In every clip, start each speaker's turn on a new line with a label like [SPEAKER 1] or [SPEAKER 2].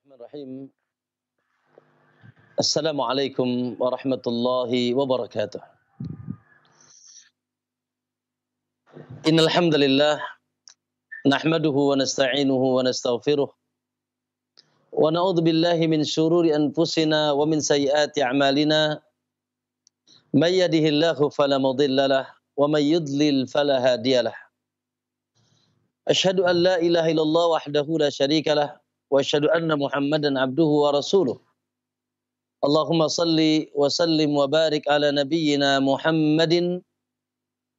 [SPEAKER 1] Bismillahirrahmanirrahim. Assalamualaikum warahmatullahi wabarakatuh. Innal hamdalillah nahmaduhu wa nasta'inuhu wa nastaghfiruh wa na'udzu billahi min shururi anfusina wa min sayyiati a'malina. May yahdihillahu fala mudhillalah wa may yudlil fala hadiyalah. Asyhadu an la ilaha illallah wahdahu la syarikalah wa asyhadu anna Muhammadan abduhu wa rasuluh. Allahumma salli wa sallim wa barik ala nabiyyina Muhammadin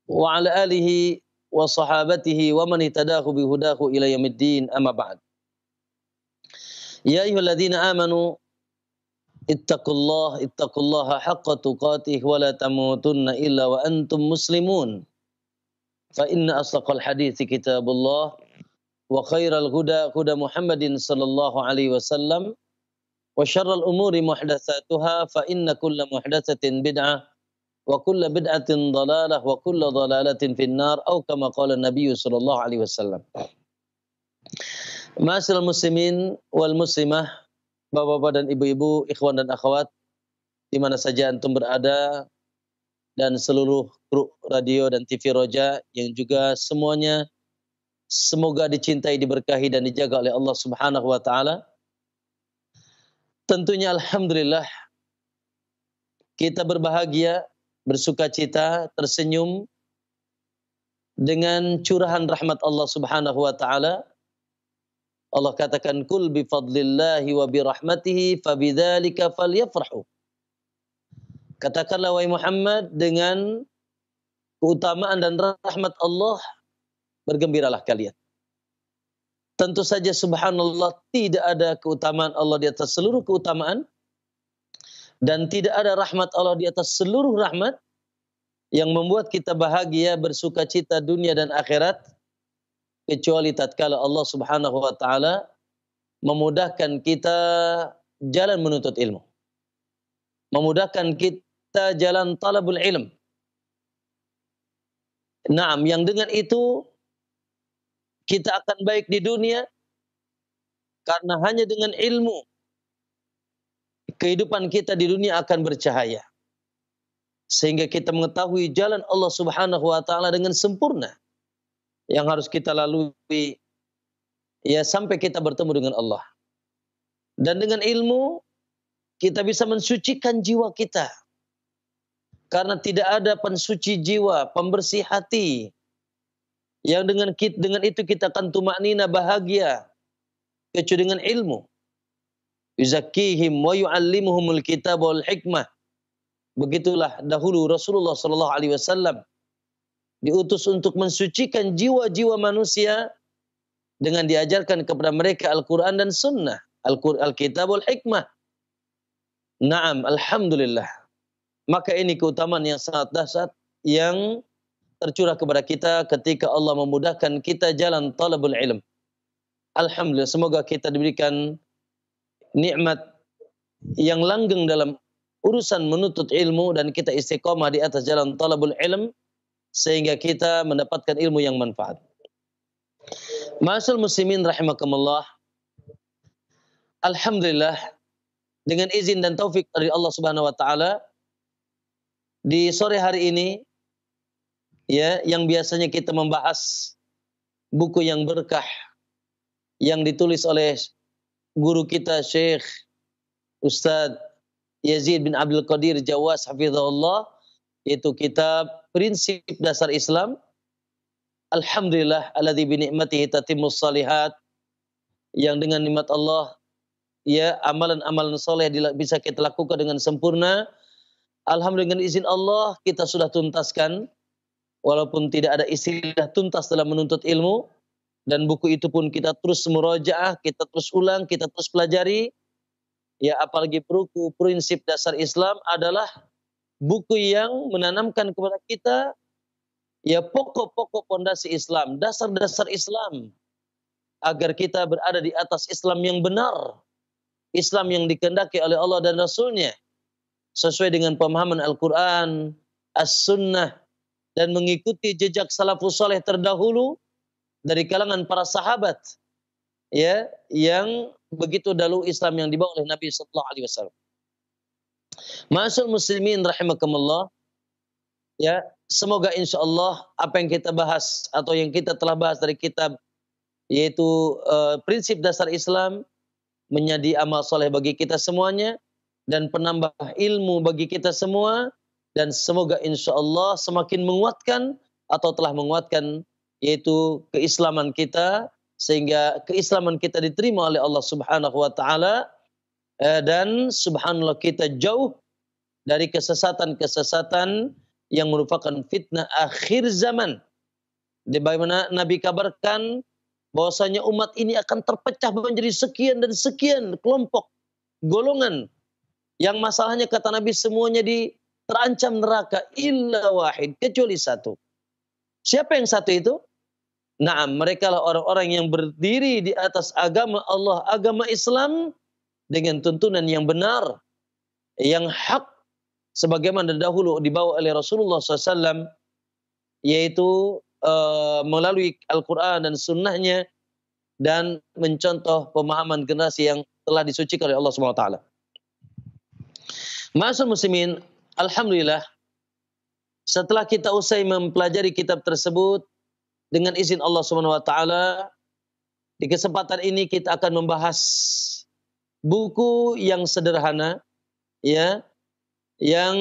[SPEAKER 1] wa ala alihi wa sahabatihi wa man ittadahu bihudahu ila yaumiddin, amma ba'd. Ya ayyuhalladzina amanu ittaqullaha haqqa tuqatih wa la tamutunna illa wa antum muslimun. Fa inna asdaqal hadithi kitabullah wa khairal huda huda Muhammadin sallallahu alaihi wasallam. Wa syarrul umuri muhdatsatuha fa inna kulla muhdatsatin bid'ah wa kulla bid'atin dhalalah wa kulla dhalalatin finnar atau kama qala Nabi sallallahu alaihi wasallam. Ma'asyiral muslimin wal muslimah, bapak-bapak dan ibu-ibu, ikhwan dan akhwat di mana saja antum berada, dan seluruh kru radio dan TV Roja yang juga semuanya semoga dicintai, diberkahi dan dijaga oleh Allah Subhanahu wa taala. Tentunya alhamdulillah kita berbahagia, bersukacita, tersenyum dengan curahan rahmat Allah Subhanahu wa taala. Allah katakan kul bi fadlillahi wa bi rahmatihi fabidzalika falyafrahu. Katakanlah wahai Muhammad, dengan keutamaan dan rahmat Allah bergembiralah kalian. Tentu saja subhanallah, tidak ada keutamaan Allah di atas seluruh keutamaan, dan tidak ada rahmat Allah di atas seluruh rahmat yang membuat kita bahagia, bersukacita dunia dan akhirat, kecuali tatkala Allah Subhanahu wa taala memudahkan kita jalan menuntut ilmu. Memudahkan kita jalan talabul ilm. Naam, yang dengan itu kita akan baik di dunia, karena hanya dengan ilmu kehidupan kita di dunia akan bercahaya. Sehingga kita mengetahui jalan Allah Subhanahu wa taala dengan sempurna yang harus kita lalui ya sampai kita bertemu dengan Allah. Dan dengan ilmu kita bisa mensucikan jiwa kita. Karena tidak ada pensuci jiwa, pembersih hati, yang dengan itu kita akan tumaknina, bahagia, kecuali dengan ilmu. Yuzakkihim wa yu'allimuhumul kitab wal hikmah. Begitulah dahulu Rasulullah sallallahu alaihi wasallam diutus untuk mensucikan jiwa-jiwa manusia dengan diajarkan kepada mereka Al-Qur'an dan Sunnah, Al-Kitab wal hikmah. Naam, alhamdulillah. Maka ini keutamaan yang sangat dahsyat yang tercurah kepada kita ketika Allah memudahkan kita jalan talabul ilm. Alhamdulillah, semoga kita diberikan nikmat yang langgeng dalam urusan menuntut ilmu dan kita istiqomah di atas jalan talabul ilm sehingga kita mendapatkan ilmu yang manfaat. Ma'asyiral muslimin rahimakumullah. Alhamdulillah, dengan izin dan taufik dari Allah Subhanahu wa taala, di sore hari ini ya, yang biasanya kita membahas buku yang berkah yang ditulis oleh guru kita Syekh Ustadz Yazid bin Abdul Qadir Jawas hafizahullah, yaitu kitab Prinsip Dasar Islam. Alhamdulillah alladzi bi ni'matihi tatimmus shalihat, yang dengan nikmat Allah ya amalan-amalan soleh bisa kita lakukan dengan sempurna. Alhamdulillah, dengan izin Allah kita sudah tuntaskan. Walaupun tidak ada istilah tuntas dalam menuntut ilmu, dan buku itu pun kita terus murajaah, kita terus ulang, kita terus pelajari. Ya, apalagi buku Prinsip Dasar Islam adalah buku yang menanamkan kepada kita ya pokok-pokok pondasi Islam, dasar-dasar Islam, agar kita berada di atas Islam yang benar, Islam yang dikehendaki oleh Allah dan Rasul-Nya, sesuai dengan pemahaman Al-Quran, As-Sunnah, dan mengikuti jejak salafus saleh terdahulu dari kalangan para sahabat ya yang begitu dahulu Islam yang dibawa oleh Nabi sallallahu alaihi wasallam. Ma'asyiral muslimin rahimakumullah, ya, semoga insyaallah apa yang kita bahas atau yang kita telah bahas dari kitab yaitu prinsip dasar Islam menjadi amal soleh bagi kita semuanya dan penambah ilmu bagi kita semua, dan semoga insyaallah semakin menguatkan atau telah menguatkan yaitu keislaman kita, sehingga keislaman kita diterima oleh Allah Subhanahu wa taala, dan subhanallah kita jauh dari kesesatan-kesesatan yang merupakan fitnah akhir zaman. Di bagaimana Nabi kabarkan bahwasanya umat ini akan terpecah menjadi sekian dan sekian kelompok, golongan, yang masalahnya kata Nabi semuanya terancam neraka illa wahid, kecuali satu. Siapa yang satu itu? Naam, mereka lah orang-orang yang berdiri di atas agama Allah, agama Islam, dengan tuntunan yang benar, yang hak, sebagaimana dahulu dibawa oleh Rasulullah SAW, yaitu melalui Al-Quran dan sunnahnya, dan mencontoh pemahaman generasi yang telah disucikan oleh Allah SWT. Ma'asyiral muslimin, alhamdulillah, setelah kita usai mempelajari kitab tersebut, dengan izin Allah SWT, di kesempatan ini kita akan membahas buku yang sederhana, ya, yang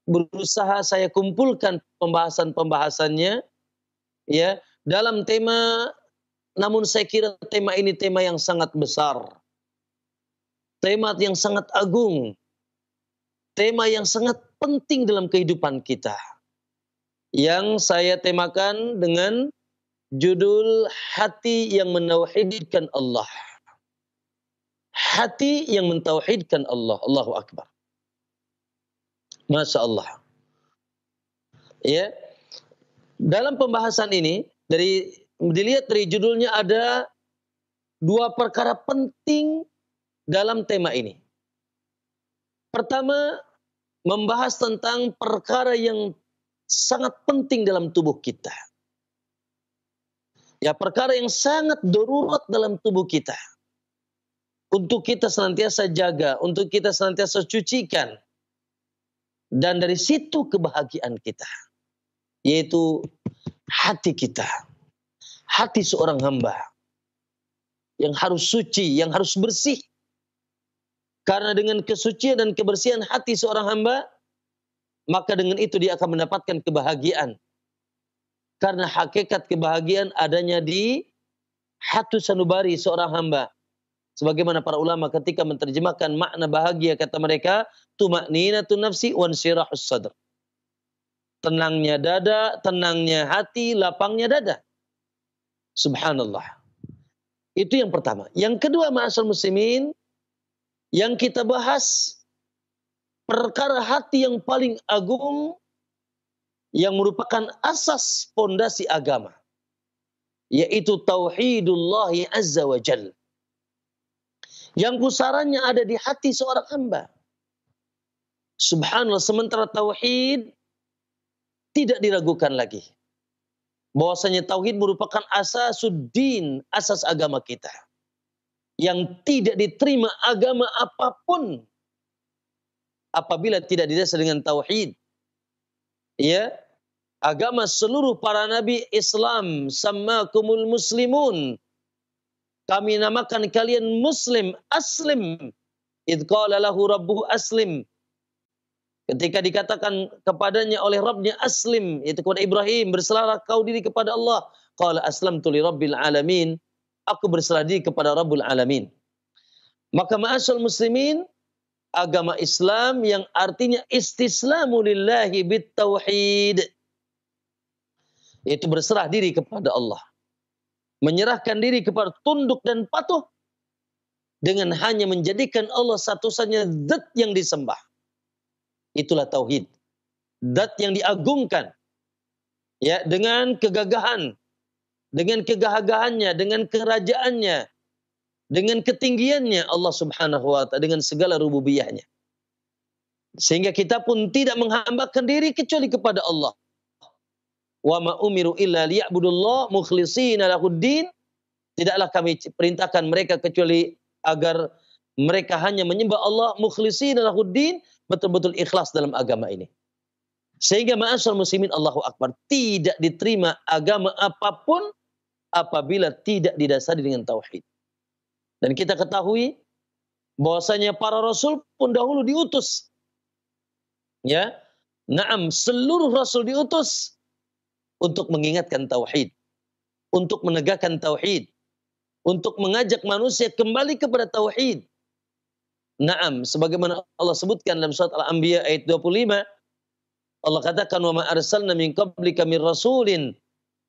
[SPEAKER 1] berusaha saya kumpulkan pembahasan-pembahasannya, ya, dalam tema, namun saya kira tema ini tema yang sangat besar, tema yang sangat agung, tema yang sangat penting dalam kehidupan kita, yang saya temakan dengan judul hati yang menauhidkan Allah. Hati yang mentauhidkan Allah. Allahu Akbar. Masya Allah. Ya, dalam pembahasan ini, dilihat dari judulnya ada dua perkara penting dalam tema ini. Pertama, membahas tentang perkara yang sangat penting dalam tubuh kita. Ya, perkara yang sangat darurat dalam tubuh kita. Untuk kita senantiasa jaga, untuk kita senantiasa cucikan. Dan dari situ kebahagiaan kita. Yaitu hati kita. Hati seorang hamba. Yang harus suci, yang harus bersih. Karena dengan kesucian dan kebersihan hati seorang hamba, maka dengan itu dia akan mendapatkan kebahagiaan. Karena hakikat kebahagiaan adanya di hatu sanubari seorang hamba. Sebagaimana para ulama ketika menerjemahkan makna bahagia, kata mereka, tuma'ninatun nafsi wansirahus sadr. Tenangnya dada, tenangnya hati, lapangnya dada. Subhanallah. Itu yang pertama. Yang kedua, ma'asyiral muslimin, yang kita bahas perkara hati yang paling agung, yang merupakan asas pondasi agama, yaitu tauhidullahi azza wa jalla, yang pusarannya ada di hati seorang hamba. Subhanallah, sementara tauhid tidak diragukan lagi, bahwasanya tauhid merupakan asasuddin, asas agama kita, yang tidak diterima agama apapun apabila tidak didasar dengan tauhid. Ya, agama seluruh para nabi Islam, sammakumul muslimun, kami namakan kalian muslim, aslim. Idh qala lahu rabbuhu aslim. Ketika dikatakan kepadanya oleh Rabbnya aslim, yaitu kepada Ibrahim, berserahlah kau diri kepada Allah. Qala aslamtu li rabbil alamin. Aku berserah diri kepada Rabbul Alamin. Maka ma'asyiral muslimin, agama Islam yang artinya istislamu lillahi bitauhid, yaitu berserah diri kepada Allah, menyerahkan diri kepada tunduk dan patuh dengan hanya menjadikan Allah satu-satunya zat yang disembah. Itulah tauhid. Zat yang diagungkan, ya, dengan kegagahan, dengan kegagahannya, dengan kerajaannya, dengan ketinggiannya Allah Subhanahu wa taala, dengan segala rububiyahnya. Sehingga kita pun tidak menghambakan diri kecuali kepada Allah. Wa ma umiru illa liya'budullah mukhlishina lahuddin Tidaklah kami perintahkan mereka kecuali agar mereka hanya menyembah Allah mukhlishina lahuddin, betul-betul ikhlas dalam agama ini. Sehingga ma'asyar muslimin, Allahu Akbar, tidak diterima agama apapun apabila tidak didasari dengan tauhid. Dan kita ketahui bahwasanya para rasul pun dahulu diutus. Ya. Naam, seluruh rasul diutus untuk mengingatkan tauhid, untuk menegakkan tauhid, untuk mengajak manusia kembali kepada tauhid. Naam, sebagaimana Allah sebutkan dalam surat Al-Anbiya ayat 25, Allah katakan, "Wa ma arsalna min qablika mir rasulin."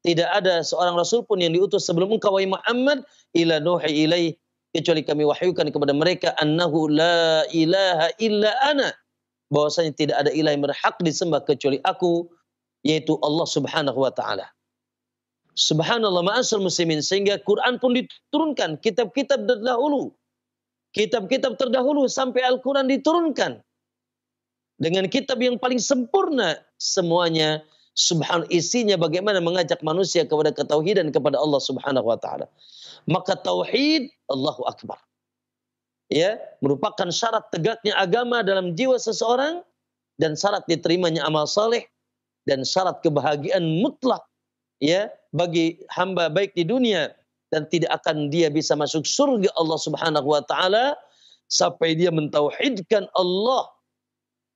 [SPEAKER 1] Tidak ada seorang rasul pun yang diutus sebelum engkau wahai Muhammad, ila nuhi ilaih, kecuali kami wahyukan kepada mereka annahu la ilaha illa ana, bahwasanya tidak ada ilah yang berhak disembah kecuali aku, yaitu Allah Subhanahu wa taala. Subhanallah, ma'asal muslimin, sehingga Quran pun diturunkan, kitab-kitab terdahulu. Kitab-kitab terdahulu sampai Al-Quran diturunkan. Dengan kitab yang paling sempurna semuanya, isinya bagaimana mengajak manusia kepada ketauhidan kepada Allah Subhanahu wa taala. Maka tauhid, Allahu Akbar, ya, merupakan syarat tegaknya agama dalam jiwa seseorang dan syarat diterimanya amal saleh dan syarat kebahagiaan mutlak, ya, bagi hamba baik di dunia, dan tidak akan dia bisa masuk surga Allah Subhanahu wa taala sampai dia mentauhidkan Allah,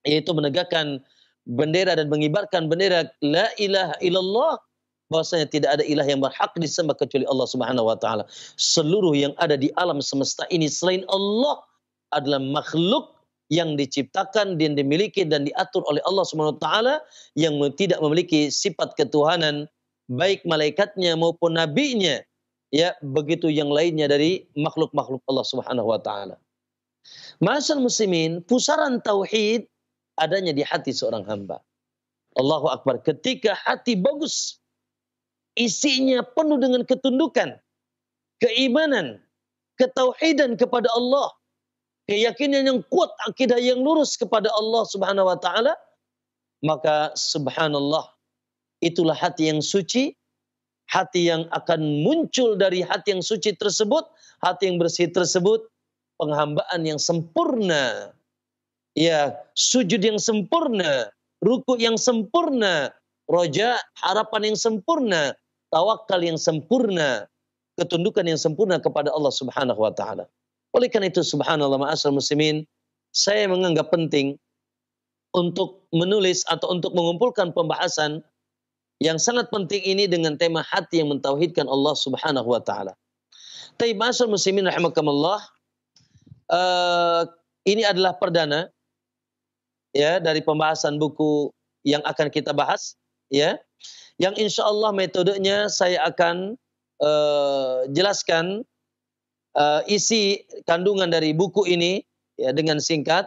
[SPEAKER 1] yaitu menegakkan bendera dan mengibarkan bendera la ilaha illallah, bahwasanya tidak ada ilah yang berhak disembah kecuali Allah Subhanahu wa taala. Seluruh yang ada di alam semesta ini selain Allah adalah makhluk yang diciptakan dan dimiliki dan diatur oleh Allah Subhanahu wa taala, yang tidak memiliki sifat ketuhanan, baik malaikatnya maupun nabinya, ya, begitu yang lainnya dari makhluk-makhluk Allah Subhanahu wa taala. Ma'asyiral muslimin, pusaran tauhid adanya di hati seorang hamba. Allahu Akbar, ketika hati bagus, isinya penuh dengan ketundukan, keimanan, ketauhidan kepada Allah, keyakinan yang kuat, akidah yang lurus kepada Allah Subhanahu wa taala, maka subhanallah, itulah hati yang suci, hati yang akan muncul dari hati yang suci tersebut, hati yang bersih tersebut, penghambaan yang sempurna, ya, sujud yang sempurna, ruku yang sempurna, roja, harapan yang sempurna, tawakal yang sempurna, ketundukan yang sempurna kepada Allah Subhanahu wa taala. Oleh karena itu, subhanallah, ma'asyiral muslimin, saya menganggap penting untuk menulis atau untuk mengumpulkan pembahasan yang sangat penting ini dengan tema hati yang mentauhidkan Allah Subhanahu wa taala. Tapi ma'asyiral muslimin rahimakumullah, ini adalah perdana, ya, dari pembahasan buku yang akan kita bahas, ya, yang insya Allah metodenya saya akan jelaskan isi kandungan dari buku ini, ya, dengan singkat.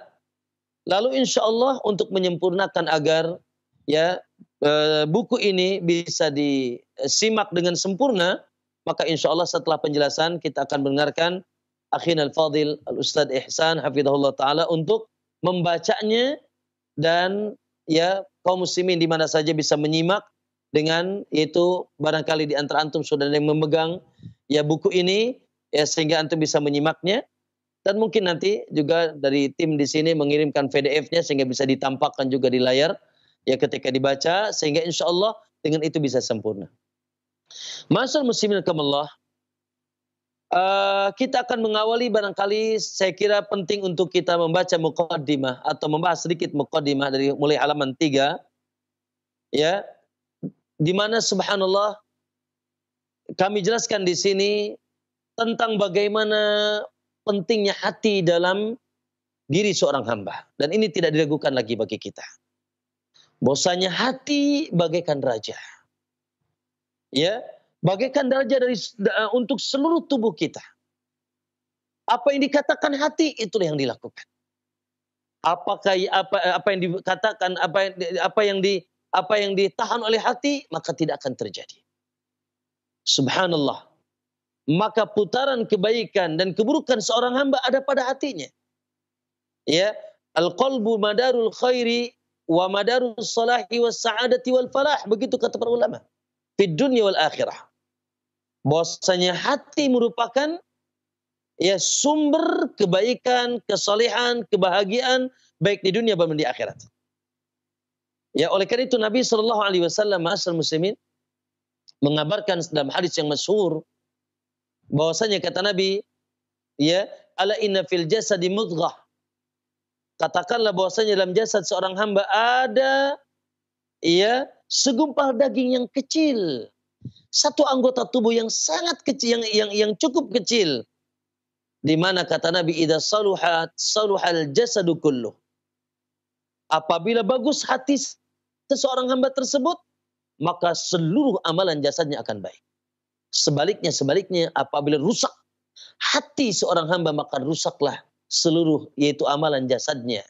[SPEAKER 1] Lalu insya Allah untuk menyempurnakan agar, ya, buku ini bisa disimak dengan sempurna, maka insya Allah setelah penjelasan kita akan mendengarkan akhina al-fadil al-Ustadz Ihsan hafizahullah ta'ala untuk membacanya, dan, ya, kaum muslimin di mana saja bisa menyimak dengan itu, barangkali di antara antum sudah ada yang memegang, ya, buku ini, ya, sehingga antum bisa menyimaknya, dan mungkin nanti juga dari tim di sini mengirimkan PDF-nya sehingga bisa ditampakkan juga di layar, ya, ketika dibaca, sehingga insya Allah dengan itu bisa sempurna. Ma'asyiral muslimin rahimakumullah, kita akan mengawali, barangkali saya kira penting untuk kita membaca muqaddimah atau membahas sedikit muqaddimah dari mulai halaman 3, ya, di mana subhanallah kami jelaskan di sini tentang bagaimana pentingnya hati dalam diri seorang hamba, dan ini tidak diragukan lagi bagi kita. Bahwasanya hati bagaikan raja, ya, bagaikan raja untuk seluruh tubuh kita. Apa yang dikatakan hati, itulah yang dilakukan. Apa yang dikatakan, apa yang ditahan oleh hati, maka tidak akan terjadi. Subhanallah. Maka putaran kebaikan dan keburukan seorang hamba ada pada hatinya. Ya, al-qalbu madarul khairi wa madarus salahi was sa'adati wal falah, begitu kata para ulama. Fid dunya wal akhirah. Bahwasanya hati merupakan ya sumber kebaikan, kesalehan, kebahagiaan baik di dunia maupun di akhirat. Ya, oleh karena itu Nabi Shallallahu alaihi wasallam ma'asyiral muslimin mengabarkan dalam hadis yang masyhur bahwasanya kata Nabi, ya, ala inna fil jasadi mudghah. Katakanlah bahwasanya dalam jasad seorang hamba ada ya segumpal daging yang kecil. Satu anggota tubuh yang sangat kecil, yang cukup kecil. Di mana kata Nabi, idza saluhal jasadu kullu. Apabila bagus hati seseorang hamba tersebut, maka seluruh amalan jasadnya akan baik. Sebaliknya apabila rusak hati seorang hamba, maka rusaklah seluruh yaitu amalan jasadnya.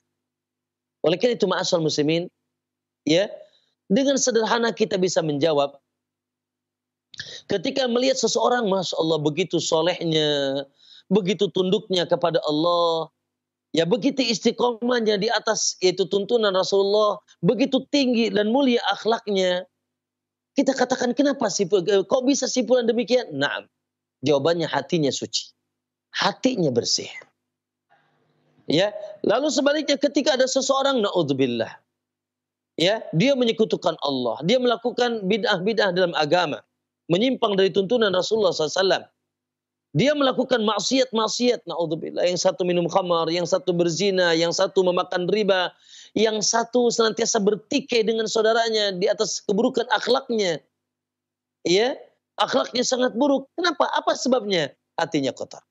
[SPEAKER 1] Oleh karena itu ma'asyiral muslimin, ya, dengan sederhana kita bisa menjawab ketika melihat seseorang, Masya Allah, begitu solehnya, begitu tunduknya kepada Allah, ya begitu istiqomahnya di atas yaitu tuntunan Rasulullah, begitu tinggi dan mulia akhlaknya. Kita katakan, kenapa sih, kok bisa simpulan demikian? Naam, jawabannya hatinya suci, hatinya bersih. Ya, lalu sebaliknya ketika ada seseorang, naudzubillah, ya, dia menyekutukan Allah, dia melakukan bid'ah dalam agama, menyimpang dari tuntunan Rasulullah SAW. Dia melakukan maksiat, naudzubillah. Yang satu minum khamar, yang satu berzina, yang satu memakan riba, yang satu senantiasa bertikai dengan saudaranya di atas keburukan akhlaknya. Ya, akhlaknya sangat buruk. Kenapa? Apa sebabnya? Hatinya kotor.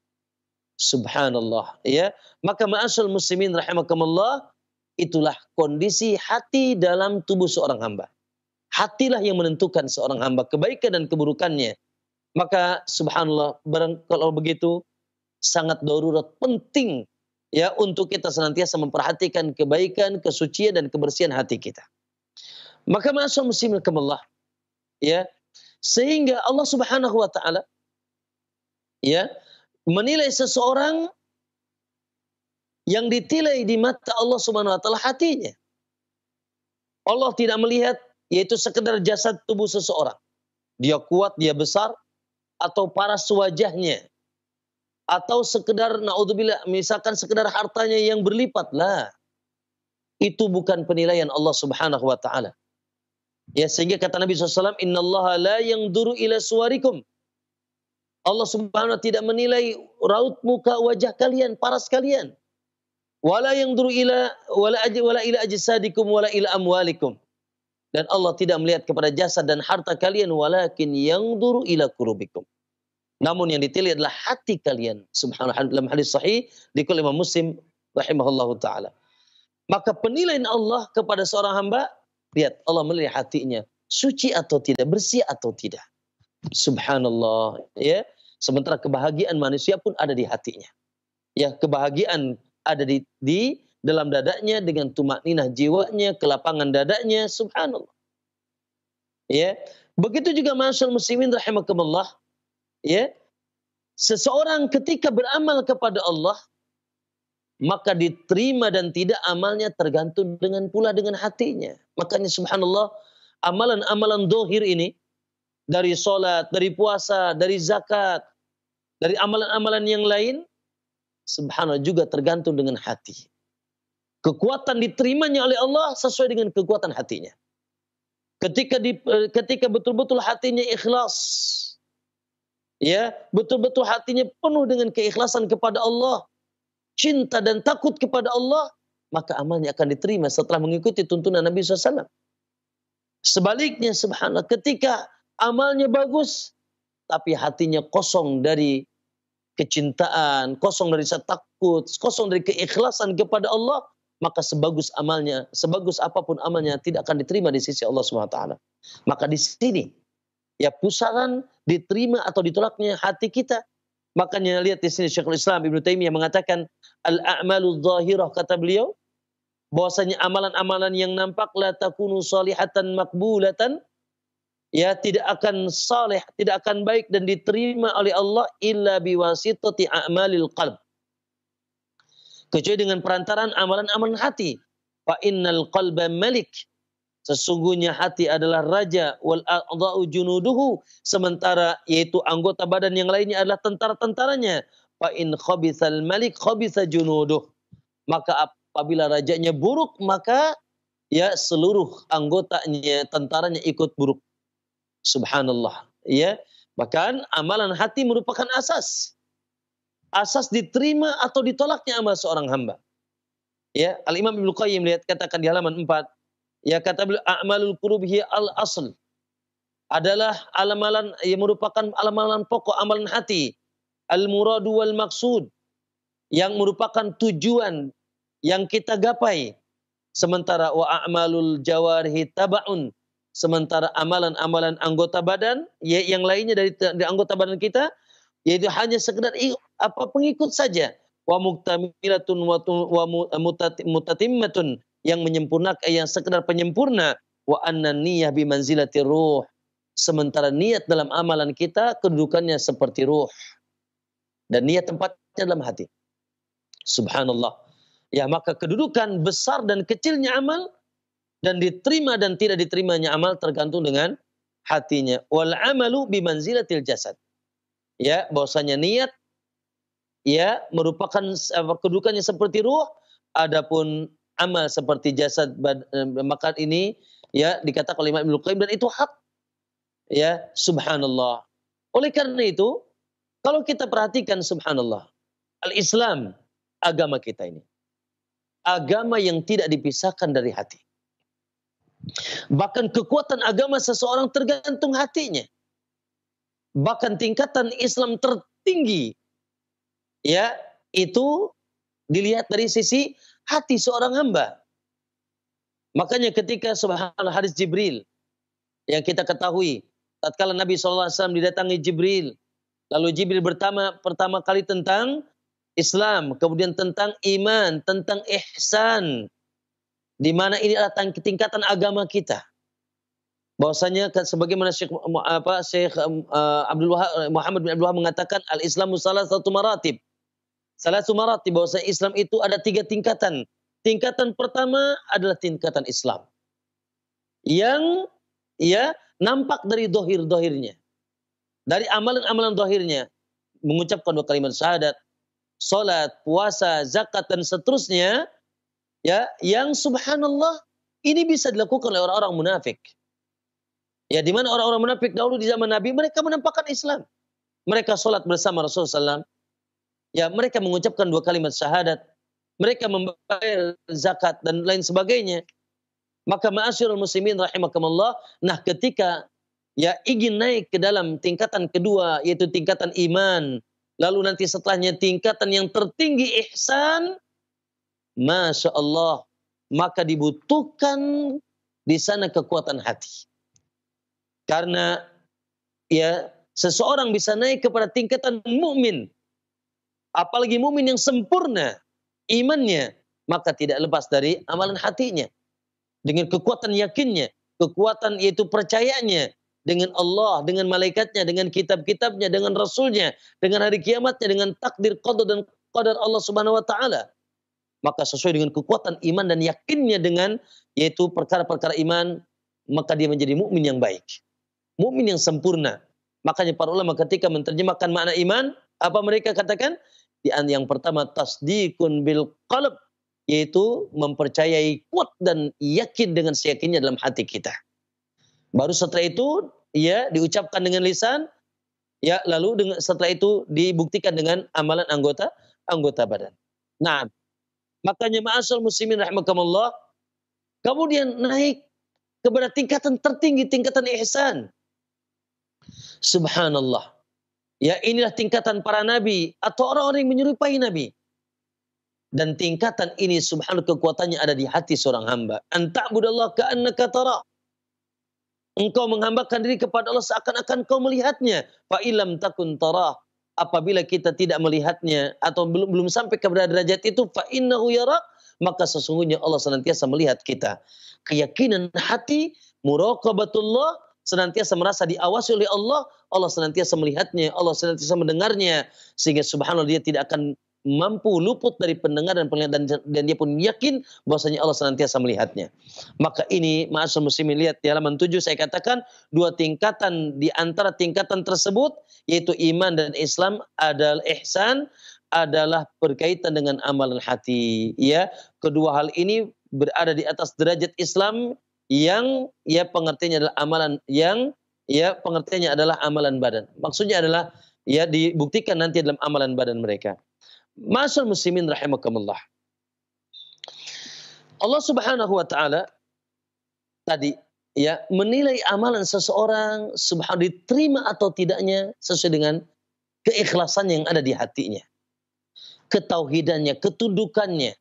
[SPEAKER 1] Subhanallah. Ya, maka ma'asyiral muslimin rahimakumullah, itulah kondisi hati dalam tubuh seorang hamba. Hatilah yang menentukan seorang hamba kebaikan dan keburukannya. Maka subhanallah, kalau begitu sangat darurat penting ya untuk kita senantiasa memperhatikan kebaikan, kesucian dan kebersihan hati kita. Maka ma'asyiral muslimin rahimakumullah, ya, sehingga Allah Subhanahu wa taala ya menilai seseorang yang ditilai di mata Allah Subhanahu wa taala hatinya. Allah tidak melihat yaitu sekedar jasad tubuh seseorang. Dia kuat, dia besar, atau paras wajahnya, atau sekedar naudzubillah misalkan sekedar hartanya yang berlipat lah. Itu bukan penilaian Allah Subhanahu wa taala. Ya, sehingga kata Nabi SAW, innallaha la yanzuru ila suwarikum. Allah Subhanahu wa taala tidak menilai raut muka wajah kalian, paras kalian. Wala yanzuru ila wala ila ajsadikum wala ila amwalikum. Dan Allah tidak melihat kepada jasad dan harta kalian, walakin yanzuru ila qulubikum. Namun yang dilihat adalah hati kalian. Subhanallah, dalam hadis sahih dikutip Imam Muslim rahimahullahu taala. Maka penilaian Allah kepada seorang hamba, lihat Allah melihat hatinya, suci atau tidak, bersih atau tidak. Subhanallah, ya. Sementara kebahagiaan manusia pun ada di hatinya. Ya, kebahagiaan ada di dalam dadanya dengan tumakninah jiwanya, kelapangan dadanya, subhanallah. Ya, begitu juga ma'asyiral muslimin rahimakumullah, ya. Seseorang ketika beramal kepada Allah, maka diterima dan tidak amalnya tergantung pula dengan hatinya. Makanya subhanallah, amalan-amalan dohir ini, dari sholat, dari puasa, dari zakat, dari amalan-amalan yang lain, subhanallah juga tergantung dengan hati. Kekuatan diterimanya oleh Allah sesuai dengan kekuatan hatinya. Ketika betul-betul hatinya ikhlas, ya, betul-betul hatinya penuh dengan keikhlasan kepada Allah, cinta dan takut kepada Allah, maka amalnya akan diterima setelah mengikuti tuntunan Nabi SAW. Sebaliknya, subhanallah, ketika amalnya bagus, tapi hatinya kosong dari kecintaan, kosong dari rasa takut, kosong dari keikhlasan kepada Allah, maka sebagus amalnya, sebagus apapun amalnya tidak akan diterima di sisi Allah SWT. Maka di sini ya pusaran diterima atau ditolaknya hati kita. Makanya lihat di sini Syekhul Islam Ibnu Taimiyah mengatakan al-a'malu dhahirah, kata beliau, bahwasanya amalan-amalan yang nampak la takunu salihatan makbulatan, ya, tidak akan saleh, tidak akan baik dan diterima oleh Allah illa biwasitati a'malil qalb, kecuali dengan perantaraan amalan-amalan hati. Fa innal qalba malik, Sesungguhnya hati adalah raja, wal a'dha'u junuduhu, sementara yaitu anggota badan yang lainnya adalah tentara-tentaranya. Fa in khabithal malik khabitha junuduh. Maka apabila rajanya buruk, maka ya seluruh anggotanya, tentaranya ikut buruk. Subhanallah. Ya, bahkan amalan hati merupakan asas. Asas diterima atau ditolaknya amal seorang hamba. Ya, Al-Imam Ibnu Qayyim lihat katakan di halaman 4, ya kata beliau a'malul qulubi al-asl, adalah amalan yang merupakan amalan pokok amalan hati, al-muradu wal maksud, yang merupakan tujuan yang kita gapai. Sementara wa a'malul jawarihi taba'un, sementara amalan-amalan anggota badan yang lainnya dari anggota badan kita yaitu hanya sekedar pengikut saja. Wa muktamilatun wa mutatimmatun, yang menyempurnakan, yang sekedar penyempurna. Wa anna niyyah bi manzilati ruh, sementara niat dalam amalan kita kedudukannya seperti ruh, dan niat tempatnya dalam hati. Subhanallah. Ya, maka kedudukan besar dan kecilnya amal dan diterima dan tidak diterimanya amal tergantung dengan hatinya. Wal amalu bi manzilatil jasad. Ya, bahwasanya niat ya merupakan kedudukannya seperti ruh, adapun amal seperti jasad. Maka ini ya dikatakan oleh Imam Ibnu Qayyim, dan itu hak. Ya, subhanallah. Oleh karena itu, kalau kita perhatikan subhanallah, al-Islam, agama kita ini, agama yang tidak dipisahkan dari hati. Bahkan kekuatan agama seseorang tergantung hatinya. Bahkan tingkatan Islam tertinggi ya itu dilihat dari sisi hati seorang hamba. Makanya ketika subhanallah hadis Jibril yang kita ketahui, tatkala Nabi SAW didatangi Jibril, lalu Jibril pertama kali tentang Islam, kemudian tentang iman, tentang ihsan, di mana ini adalah tingkatan agama kita. Bahwasanya sebagaimana Syekh Muhammad bin Abdul Wahab mengatakan, al-Islamu salasatu maratib. Salatu maratib, bahwasanya Islam itu ada 3 tingkatan. Tingkatan pertama adalah tingkatan Islam yang ya nampak dari dohir-dohirnya, dari amalan-amalan dohirnya, mengucapkan 2 kalimat syahadat, salat, puasa, zakat dan seterusnya, ya, yang subhanallah ini bisa dilakukan oleh orang-orang munafik. Ya, di mana orang-orang munafik dahulu di zaman Nabi, mereka menampakkan Islam. Mereka salat bersama Rasulullah SAW. Ya, mereka mengucapkan 2 kalimat syahadat, mereka membayar zakat dan lain sebagainya. Maka ma'asyiral muslimin rahimakumullah, nah ketika ya ingin naik ke dalam tingkatan kedua yaitu tingkatan iman, lalu nanti setelahnya tingkatan yang tertinggi ihsan, masya Allah, maka dibutuhkan di sana kekuatan hati. Karena ya seseorang bisa naik kepada tingkatan mukmin, apalagi mukmin yang sempurna imannya, maka tidak lepas dari amalan hatinya. Dengan kekuatan yakinnya, kekuatan yaitu percayanya dengan Allah, dengan malaikatnya, dengan kitab-kitabnya, dengan rasulnya, dengan hari kiamatnya, dengan takdir qada dan qadar Allah Subhanahu wa taala. Maka sesuai dengan kekuatan iman dan yakinnya dengan yaitu perkara-perkara iman, maka dia menjadi mukmin yang baik. Mukmin yang sempurna. Makanya para ulama ketika menerjemahkan makna iman, apa mereka katakan? Yang pertama tasdikun bil qalb, yaitu mempercayai kuat dan yakin dengan seyakinnya dalam hati kita. Baru setelah itu ya diucapkan dengan lisan, ya lalu setelah itu dibuktikan dengan amalan anggota badan. Nah, makanya ma'asyiral muslimin rahimakumullah, kemudian naik kepada tingkatan tertinggi, tingkatan ihsan. Subhanallah. Ya, inilah tingkatan para nabi atau orang-orang yang menyerupai nabi. Dan tingkatan ini subhanallah kekuatannya ada di hati seorang hamba. Anta'budallaha ka'annaka tara. Engkau menghambakan diri kepada Allah seakan-akan kau melihatnya. Fa illam takun tarah. Apabila kita tidak melihatnya atau belum sampai kepada derajat itu, fa innahu yara, maka sesungguhnya Allah senantiasa melihat kita. Keyakinan hati, muraqabatullah, senantiasa merasa diawasi oleh Allah, Allah senantiasa melihatnya, Allah senantiasa mendengarnya, sehingga subhanallah dia tidak akan mampu luput dari pendengar dan penglihatan, dan dia pun yakin bahwasanya Allah senantiasa melihatnya. Maka ini ma'asyiral muslimin, lihat di halaman 7 saya katakan dua tingkatan di antara tingkatan tersebut yaitu iman dan Islam adalah ihsan, adalah berkaitan dengan amalan hati. Ya, kedua hal ini berada di atas derajat Islam yang ya pengertiannya adalah amalan yang ya pengertiannya adalah amalan badan. Maksudnya adalah ya dibuktikan nanti dalam amalan badan mereka. Ma'asyiral muslimin rahimakumullah. Allah Subhanahu wa taala tadi ya menilai amalan seseorang diterima atau tidaknya sesuai dengan keikhlasan yang ada di hatinya. Ketauhidannya, ketundukannya.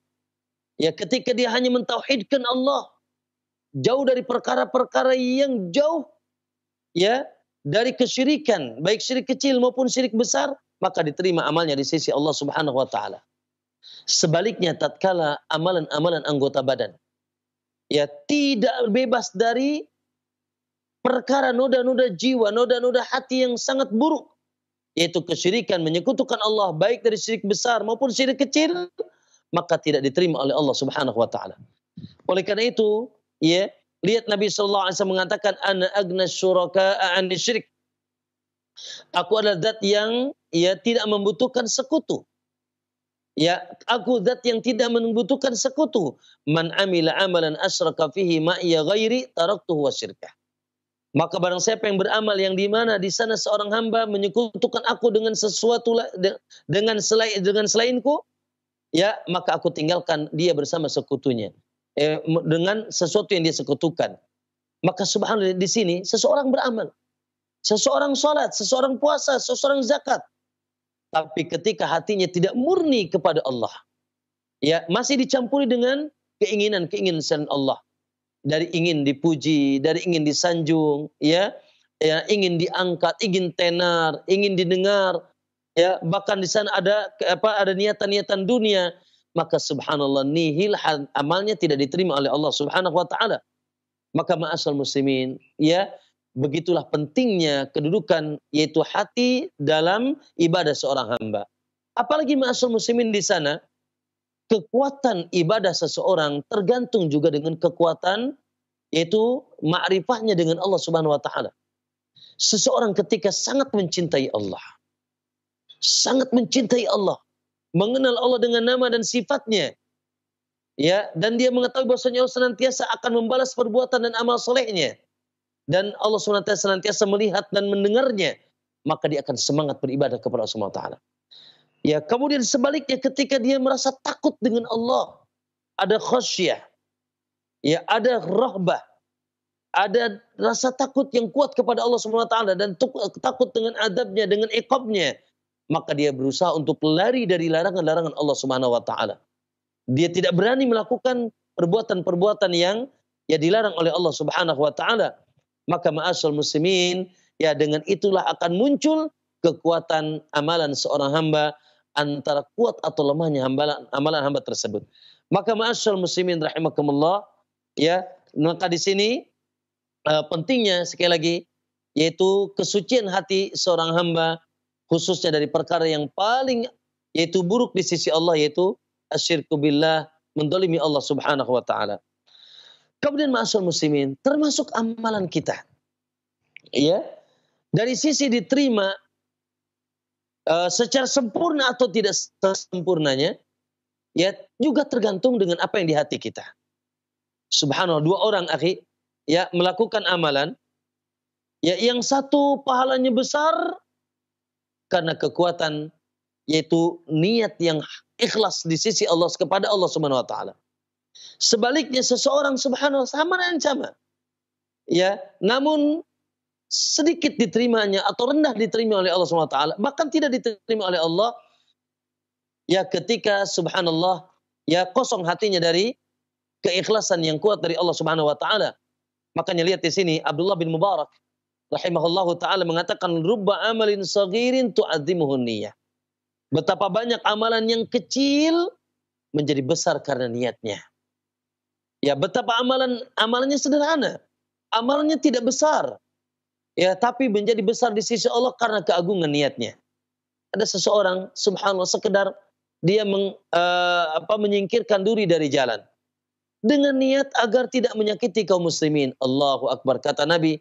[SPEAKER 1] Ya ketika dia hanya mentauhidkan Allah, jauh dari perkara-perkara yang jauh ya dari kesyirikan, baik syirik kecil maupun syirik besar, maka diterima amalnya di sisi Allah Subhanahu wa taala. Sebaliknya tatkala amalan-amalan anggota badan ya tidak bebas dari perkara noda-noda jiwa, noda-noda hati yang sangat buruk, yaitu kesyirikan, menyekutukan Allah baik dari syirik besar maupun syirik kecil, maka tidak diterima oleh Allah Subhanahu wa taala. Oleh karena itu, ya, lihat Nabi sallallahu alaihi wasallam mengatakan ana agna syuraka'a 'ani syirik. Aku adalah zat yang ya tidak membutuhkan sekutu. Ya, aku zat yang tidak membutuhkan sekutu. Man amila amalan asyraka fihi ma'iya ghairi taraktuhu wa syirkah. Maka barang siapa yang beramal yang di mana di sana seorang hamba menyekutukan aku dengan sesuatu dengan selainku, ya maka aku tinggalkan dia bersama sekutunya. Dengan sesuatu yang dia sekutukan. Maka subhanallah di sini seseorang beramal. Seseorang sholat, seseorang puasa, seseorang zakat. Tapi ketika hatinya tidak murni kepada Allah, ya masih dicampuri dengan keinginan-keinginan selain Allah. Dari ingin dipuji, dari ingin disanjung, ya ingin diangkat, ingin tenar, ingin didengar, ya bahkan di sana ada niatan-niatan dunia, maka subhanallah nihil amalnya tidak diterima oleh Allah Subhanahu wa taala. Maka ma'asyiral muslimin, ya begitulah pentingnya kedudukan yaitu hati dalam ibadah seorang hamba. Apalagi ma'asyiral muslimin di sana kekuatan ibadah seseorang tergantung juga dengan kekuatan yaitu ma'rifahnya dengan Allah Subhanahu wa taala. Seseorang ketika sangat mencintai Allah, mengenal Allah dengan nama dan sifatnya, ya, dan dia mengetahui bahwasanya Allah senantiasa akan membalas perbuatan dan amal solehnya, dan Allah senantiasa melihat dan mendengarnya, maka dia akan semangat beribadah kepada Allah Subhanahu wa taala. Ya, kemudian sebaliknya ketika dia merasa takut dengan Allah, ada khasyah, ya, ada rahbah, ada rasa takut yang kuat kepada Allah Subhanahu wa taala dan takut dengan adabnya, dengan iqabnya, maka dia berusaha untuk lari dari larangan-larangan Allah Subhanahu wa taala. Dia tidak berani melakukan perbuatan-perbuatan yang ya dilarang oleh Allah Subhanahu wa taala. Maka ma'asyiral muslimin, ya dengan itulah akan muncul kekuatan amalan seorang hamba, antara kuat atau lemahnya amalan hamba tersebut. Maka ma'asyiral muslimin rahimakumullah, ya, maka di sini pentingnya sekali lagi yaitu kesucian hati seorang hamba, khususnya dari perkara yang paling yaitu buruk di sisi Allah, yaitu asyirku billah, mendolimi Allah Subhanahu wa taala. Kemudian ma'asyiral muslimin, termasuk amalan kita, ya, dari sisi diterima secara sempurna atau tidak sempurnanya, ya juga tergantung dengan apa yang di hati kita. Subhanallah, dua orang akhi, ya melakukan amalan, ya yang satu pahalanya besar karena kekuatan yaitu niat yang ikhlas di sisi Allah kepada Allah Subhanahu wa taala. Sebaliknya seseorang subhanallah sama dan sama, ya, namun sedikit diterimanya atau rendah diterima oleh Allah Subhanahu wa taala, bahkan tidak diterima oleh Allah, ya ketika subhanallah ya kosong hatinya dari keikhlasan yang kuat dari Allah Subhanahu wa taala. Makanya lihat di sini Abdullah bin Mubarak rahimahullahu taala mengatakan rubba amalin saghirin tu'azzimuhu niyyah. Betapa banyak amalan yang kecil menjadi besar karena niatnya. Ya, betapa amalannya sederhana. Amalnya tidak besar. Ya, tapi menjadi besar di sisi Allah karena keagungan niatnya. Ada seseorang subhanallah sekedar dia menyingkirkan diri dari jalan dengan niat agar tidak menyakiti kaum muslimin. Allahu Akbar. Kata Nabi,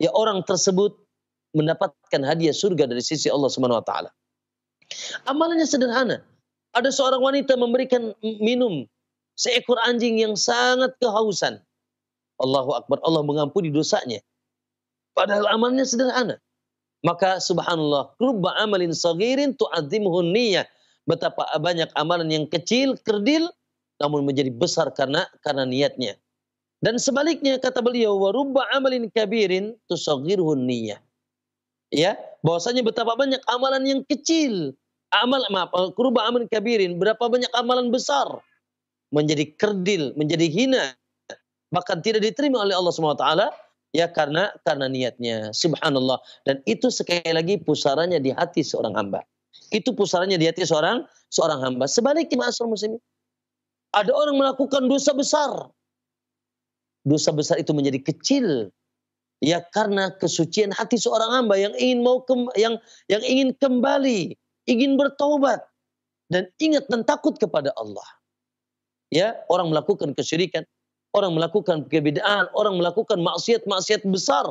[SPEAKER 1] ya orang tersebut mendapatkan hadiah surga dari sisi Allah Subhanahu wa taala. Amalannya sederhana. Ada seorang wanita memberikan minum seekor anjing yang sangat kehausan. Allahu Akbar. Allah mengampuni dosanya. Padahal amalnya sederhana. Maka subhanallah, rubba amalin saghirin tu'adzimuhun niyah. Betapa banyak amalan yang kecil, kerdil, namun menjadi besar karena niatnya. Dan sebaliknya kata beliau, wa rubba amalin kabirin tusaghirhun niyah. Ya, bahwasanya betapa banyak amalan yang kecil, rubba amalin kabirin, berapa banyak amalan besar menjadi kerdil, menjadi hina, bahkan tidak diterima oleh Allah Subhanahu wa taala. Ya karena niatnya. Subhanallah. Dan itu sekali lagi pusarannya di hati seorang hamba. Itu pusarannya di hati seorang hamba. Sebaliknya ma'asyiral muslimin, ada orang melakukan dosa besar. Dosa besar itu menjadi kecil. Ya karena kesucian hati seorang hamba yang ingin yang ingin kembali, ingin bertobat dan ingat dan takut kepada Allah. Ya, orang melakukan kesyirikan, orang melakukan kebid'ahan, orang melakukan maksiat-maksiat besar.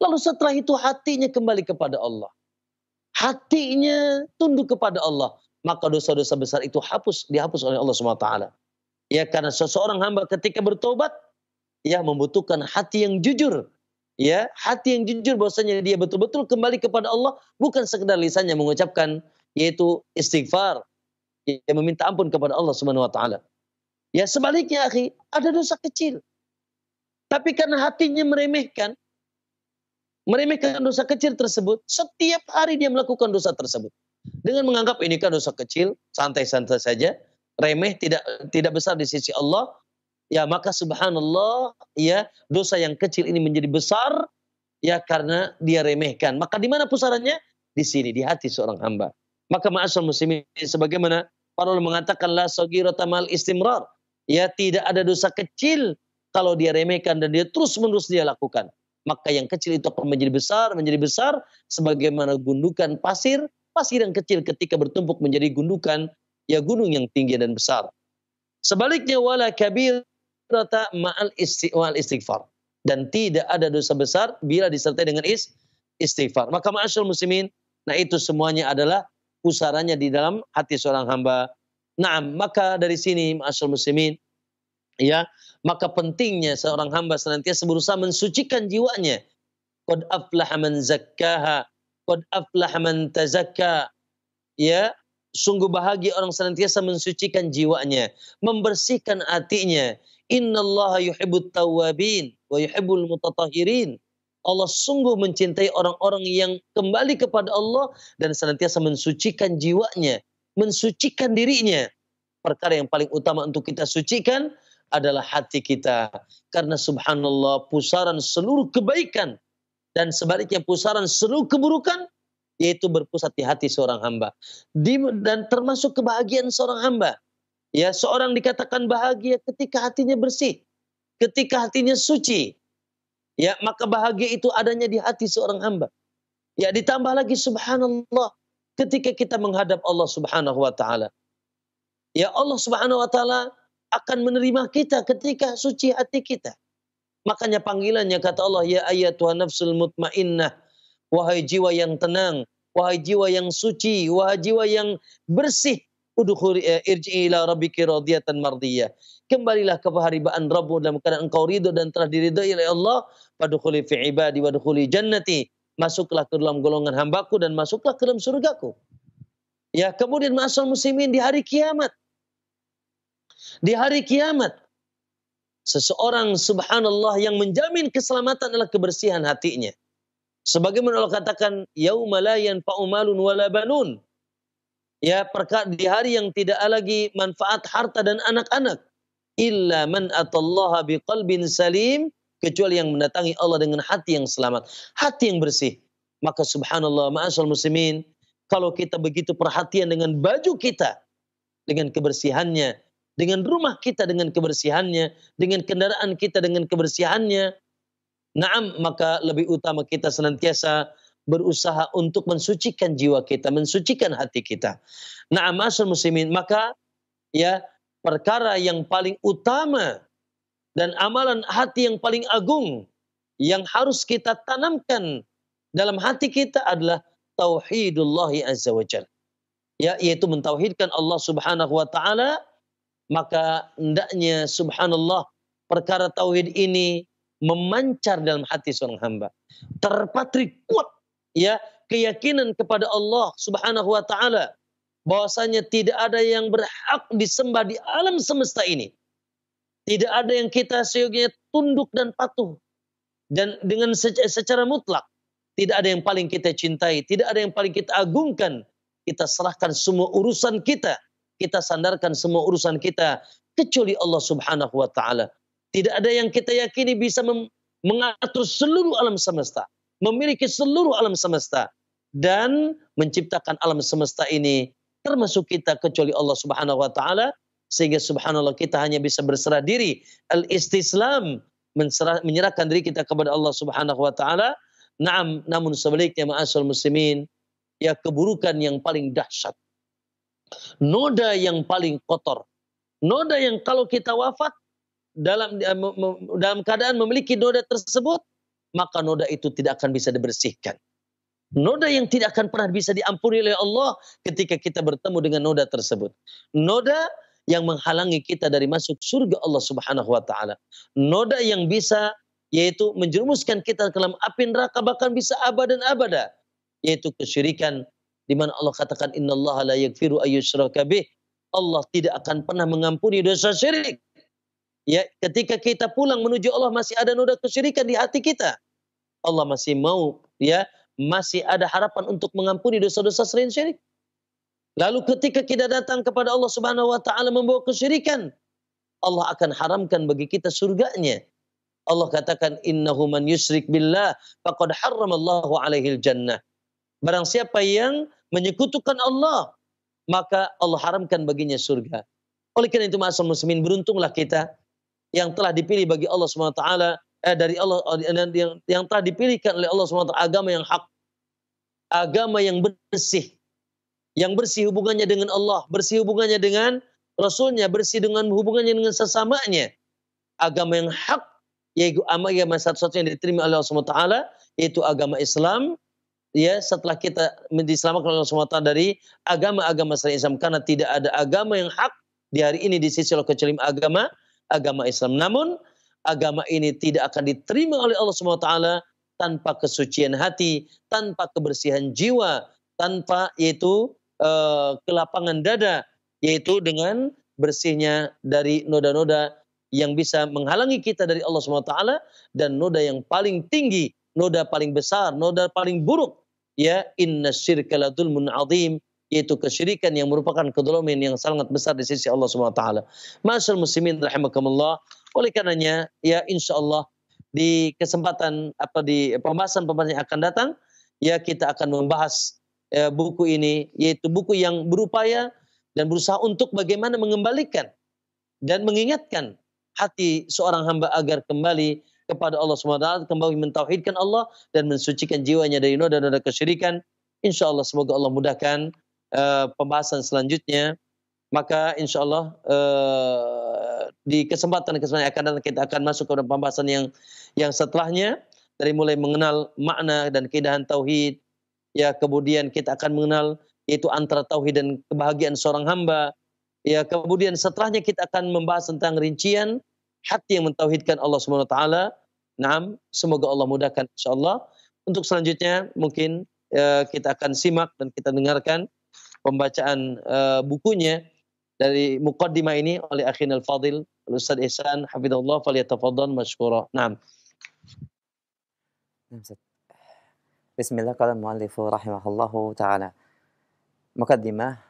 [SPEAKER 1] Lalu setelah itu hatinya kembali kepada Allah. Hatinya tunduk kepada Allah. Maka dosa-dosa besar itu dihapus oleh Allah SWT. Ya karena seseorang hamba ketika bertobat, ya membutuhkan hati yang jujur. Ya, hati yang jujur bahwasanya dia betul-betul kembali kepada Allah. Bukan sekedar lisannya mengucapkan, yaitu istighfar. Ya, meminta ampun kepada Allah SWT. Ya sebaliknya akhi, ada dosa kecil. Tapi karena hatinya meremehkan dosa kecil tersebut, setiap hari dia melakukan dosa tersebut. Dengan menganggap ini kan dosa kecil, santai-santai saja, remeh, tidak besar di sisi Allah, ya maka subhanallah, ya dosa yang kecil ini menjadi besar, ya karena dia remehkan. Maka di mana pusarannya? Di sini, di hati seorang hamba. Maka ma'asyiral muslimin, sebagaimana para ulama mengatakan la saghirata mal istimrar. Ya tidak ada dosa kecil kalau dia remehkan dan dia terus-menerus dia lakukan. Maka yang kecil itu akan menjadi besar sebagaimana gundukan pasir yang kecil ketika bertumpuk menjadi gundukan, ya gunung yang tinggi dan besar. Sebaliknya wala kabirata ma'al istighfar. Dan tidak ada dosa besar bila disertai dengan istighfar. Maka ma'asyiral muslimin, nah itu semuanya adalah pusarannya di dalam hati seorang hamba. Nah, maka dari sini ma'asyiral muslimin, ya, maka pentingnya seorang hamba senantiasa berusaha mensucikan jiwanya. Qad aflaha man zakkaha, qad aflaha man tazakka. Ya, sungguh bahagia orang senantiasa mensucikan jiwanya, membersihkan hatinya. Innallaha yuhibbut tawwabin wa yuhibbul mutatahhirin. Allah sungguh mencintai orang-orang yang kembali kepada Allah dan senantiasa mensucikan jiwanya, mensucikan dirinya. Perkara yang paling utama untuk kita sucikan adalah hati kita. Karena subhanallah, pusaran seluruh kebaikan dan sebaliknya pusaran seluruh keburukan yaitu berpusat di hati seorang hamba. Dan termasuk kebahagiaan seorang hamba. Ya, seorang dikatakan bahagia ketika hatinya bersih, ketika hatinya suci. Ya, maka bahagia itu adanya di hati seorang hamba. Ya, ditambah lagi subhanallah ketika kita menghadap Allah Subhanahu wa taala. Ya, Allah Subhanahu wa taala akan menerima kita ketika suci hati kita. Makanya panggilannya kata Allah, ya ayyatuhan nafsul mutmainnah, wahai jiwa yang tenang, wahai jiwa yang suci, wahai jiwa yang bersih, irji'i ila rabbiki radiyatan mardiyah. Kembalilah ke keharibaan Rabbmu dalam keadaan engkau ridho dan telah diridhai oleh Allah. Fadkhuli fi ibadi wadkhuli jannati. Masuklah ke dalam golongan hambaku dan masuklah ke dalam surgaku. Ya, kemudian ma'asyiral muslimin, di hari kiamat. Di hari kiamat, seseorang subhanallah yang menjamin keselamatan adalah kebersihan hatinya. Sebagaimana Allah katakan, yauma la yanfa'u malun wala banun. Ya, di hari yang tidak lagi manfaat harta dan anak-anak. Illa man atallaha biqalbin salim, kecuali yang mendatangi Allah dengan hati yang selamat, hati yang bersih. Maka subhanallah ma'asyiral muslimin, kalau kita begitu perhatian dengan baju kita, dengan kebersihannya, dengan rumah kita dengan kebersihannya, dengan kendaraan kita dengan kebersihannya, naam, maka lebih utama kita senantiasa berusaha untuk mensucikan jiwa kita, mensucikan hati kita. Nah, ma'asyiral muslimin, maka ya perkara yang paling utama dan amalan hati yang paling agung yang harus kita tanamkan dalam hati kita adalah tauhidullahi azza wajalla. Ya, yaitu mentauhidkan Allah Subhanahu wa taala. Maka hendaknya subhanallah perkara tauhid ini memancar dalam hati seorang hamba. Terpatri kuat ya keyakinan kepada Allah Subhanahu wa taala bahwasanya tidak ada yang berhak disembah di alam semesta ini. Tidak ada yang kita seyogianya tunduk dan patuh dan dengan secara mutlak. Tidak ada yang paling kita cintai, tidak ada yang paling kita agungkan. Kita serahkan semua urusan kita. Kita sandarkan semua urusan kita kecuali Allah Subhanahu wa taala. Tidak ada yang kita yakini bisa mengatur seluruh alam semesta, memiliki seluruh alam semesta dan menciptakan alam semesta ini termasuk kita kecuali Allah Subhanahu wa taala, sehingga subhanallah kita hanya bisa berserah diri, al-istislam, menyerahkan diri kita kepada Allah Subhanahu wa taala. Namun sebaliknya ma'asyiral muslimin, ya keburukan yang paling dahsyat, noda yang paling kotor, noda yang kalau kita wafat dalam keadaan memiliki noda tersebut, maka noda itu tidak akan bisa dibersihkan. Noda yang tidak akan pernah bisa diampuni oleh Allah ketika kita bertemu dengan noda tersebut. Noda yang menghalangi kita dari masuk surga Allah Subhanahu wa taala. Noda yang bisa yaitu menjerumuskan kita ke dalam api neraka bahkan bisa abadan abada, yaitu kesyirikan, di mana Allah katakan innallaha la yaghfiru ayyushraka bih. Allah tidak akan pernah mengampuni dosa syirik. Ya, ketika kita pulang menuju Allah masih ada noda kesyirikan di hati kita. Allah masih mau ya, masih ada harapan untuk mengampuni dosa-dosa selain syirik. Lalu ketika kita datang kepada Allah Subhanahu wa taala membawa kesyirikan, Allah akan haramkan bagi kita surganya. Allah katakan innahu man yusyrik billah faqad harramallahu alaihil jannah. Barang siapa yang menyekutukan Allah, maka Allah haramkan baginya surga. Oleh karena itu ma'asyiral muslimin, beruntunglah kita yang telah dipilih bagi Allah Subhanahu wa taala dari Allah, yang telah dipilihkan oleh Allah Subhanahu wa taala agama yang hak, agama yang bersih. Yang bersih hubungannya dengan Allah, bersih hubungannya dengan Rasulnya, bersih dengan hubungannya dengan sesamanya. Agama yang hak, yaitu agama satu-satunya yang diterima oleh Allah Subhanahu wa taala, yaitu agama Islam. Ya, setelah kita diselamatkan oleh Allah Subhanahu wa taala dari agama-agama selain Islam, karena tidak ada agama yang hak di hari ini di sisi Allah kecuali agama Islam. Namun agama ini tidak akan diterima oleh Allah Subhanahu wa taala tanpa kesucian hati, tanpa kebersihan jiwa, tanpa yaitu kelapangan dada, yaitu dengan bersihnya dari noda-noda yang bisa menghalangi kita dari Allah Subhanahu wa taala, dan noda yang paling tinggi, noda paling besar, noda paling buruk, ya innasyirka ladzulmun adzim, yaitu kesyirikan yang merupakan kedzaliman yang sangat besar di sisi Allah Subhanahu wa taala. Ma'asyiral muslimin rahimakumullah. Oleh karenanya ya insyaallah di kesempatan di pembahasan yang akan datang ya kita akan membahas buku ini, yaitu buku yang berupaya dan berusaha untuk bagaimana mengembalikan dan mengingatkan hati seorang hamba agar kembali kepada Allah SWT, kembali mentauhidkan Allah dan mensucikan jiwanya dari noda-noda kesyirikan. Insyaallah semoga Allah mudahkan pembahasan selanjutnya. Maka insyaallah di kesempatan yang akan datang kita akan masuk ke pembahasan yang setelahnya, dari mulai mengenal makna dan keindahan tauhid. Ya, kemudian kita akan mengenal yaitu antara tauhid dan kebahagiaan seorang hamba. Ya, kemudian setelahnya kita akan membahas tentang rincian hati yang mentauhidkan Allah Subhanahu wa taala. Naam, semoga Allah mudahkan insyaallah. Untuk selanjutnya mungkin kita akan simak dan kita dengarkan pembacaan bukunya dari muqaddimah ini oleh akhina al-fadil Ustaz Ihsan hafizahullah, falyatafaddal masykura. Naam.
[SPEAKER 2] Bismillah, qala muallifu rahimahullahu ta'ala. Muqaddimah,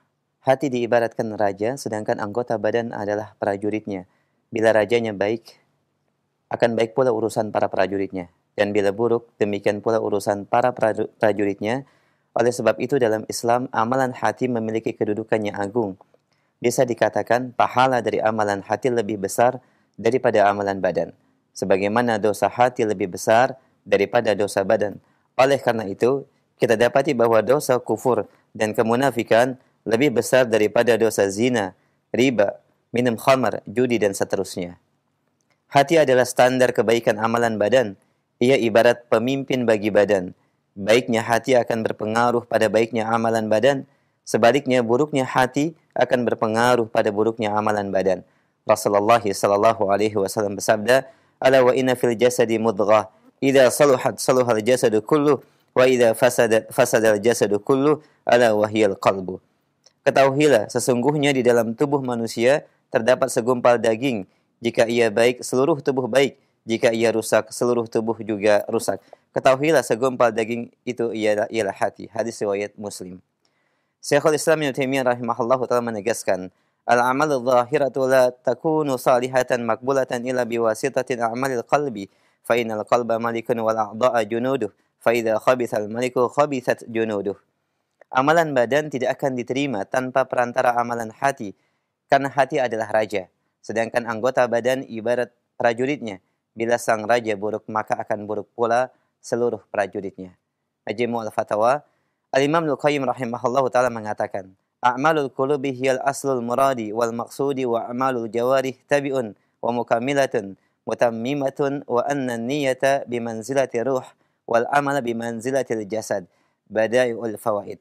[SPEAKER 2] hati diibaratkan raja, sedangkan anggota badan adalah prajuritnya. Bila rajanya baik, akan baik pula urusan para prajuritnya. Dan bila buruk, demikian pula urusan para prajuritnya. Oleh sebab itu dalam Islam, amalan hati memiliki kedudukan yang agung. Bisa dikatakan, pahala dari amalan hati lebih besar daripada amalan badan. Sebagaimana dosa hati lebih besar daripada dosa badan. Oleh karena itu, kita dapati bahwa dosa kufur dan kemunafikan lebih besar daripada dosa zina, riba, minum khamar, judi, dan seterusnya. Hati adalah standar kebaikan amalan badan. Ia ibarat pemimpin bagi badan. Baiknya hati akan berpengaruh pada baiknya amalan badan. Sebaliknya, buruknya hati akan berpengaruh pada buruknya amalan badan. Rasulullah sallallahu alaihi wasallam bersabda, "Ala wa inna fil jasadi mudghah, idza saluhat saluhal jasadu kulluh, wa idza fasadal jasadu kulluh, ala wa hiyal qalbu." Ketahuilah, sesungguhnya di dalam tubuh manusia terdapat segumpal daging. Jika ia baik, seluruh tubuh baik. Jika ia rusak, seluruh tubuh juga rusak. Ketahuilah, segumpal daging itu ialah hati. Hadis riwayat Muslim. Syekhul Islam Ibnu Taimiyah rahimahullahu taala menegaskan, al-amalu dhahiratu la takunu salihatan makbulatan illa biwasitatin a'malil qalbi, fa innal qalba malikun wal a'dha'a junuduh, fa idza khabithal maliku khabithat junuduh. Amalan badan tidak akan diterima tanpa perantara amalan hati, karena hati adalah raja, sedangkan anggota badan ibarat prajuritnya. Bila sang raja buruk, maka akan buruk pula seluruh prajuritnya. Majmu' al-Fatawa, Al-Imam Al-Qayyim rahimahullahu ta'ala mengatakan, a'malul qulubi hiyal aslul muradi wal maqsudi wa a'malul jawarih tabi'un wa mukamilatun mutammimatun wa anna niyata bimanzilati ruh wal amala bimanzilatil jasad bada'iul fawaid.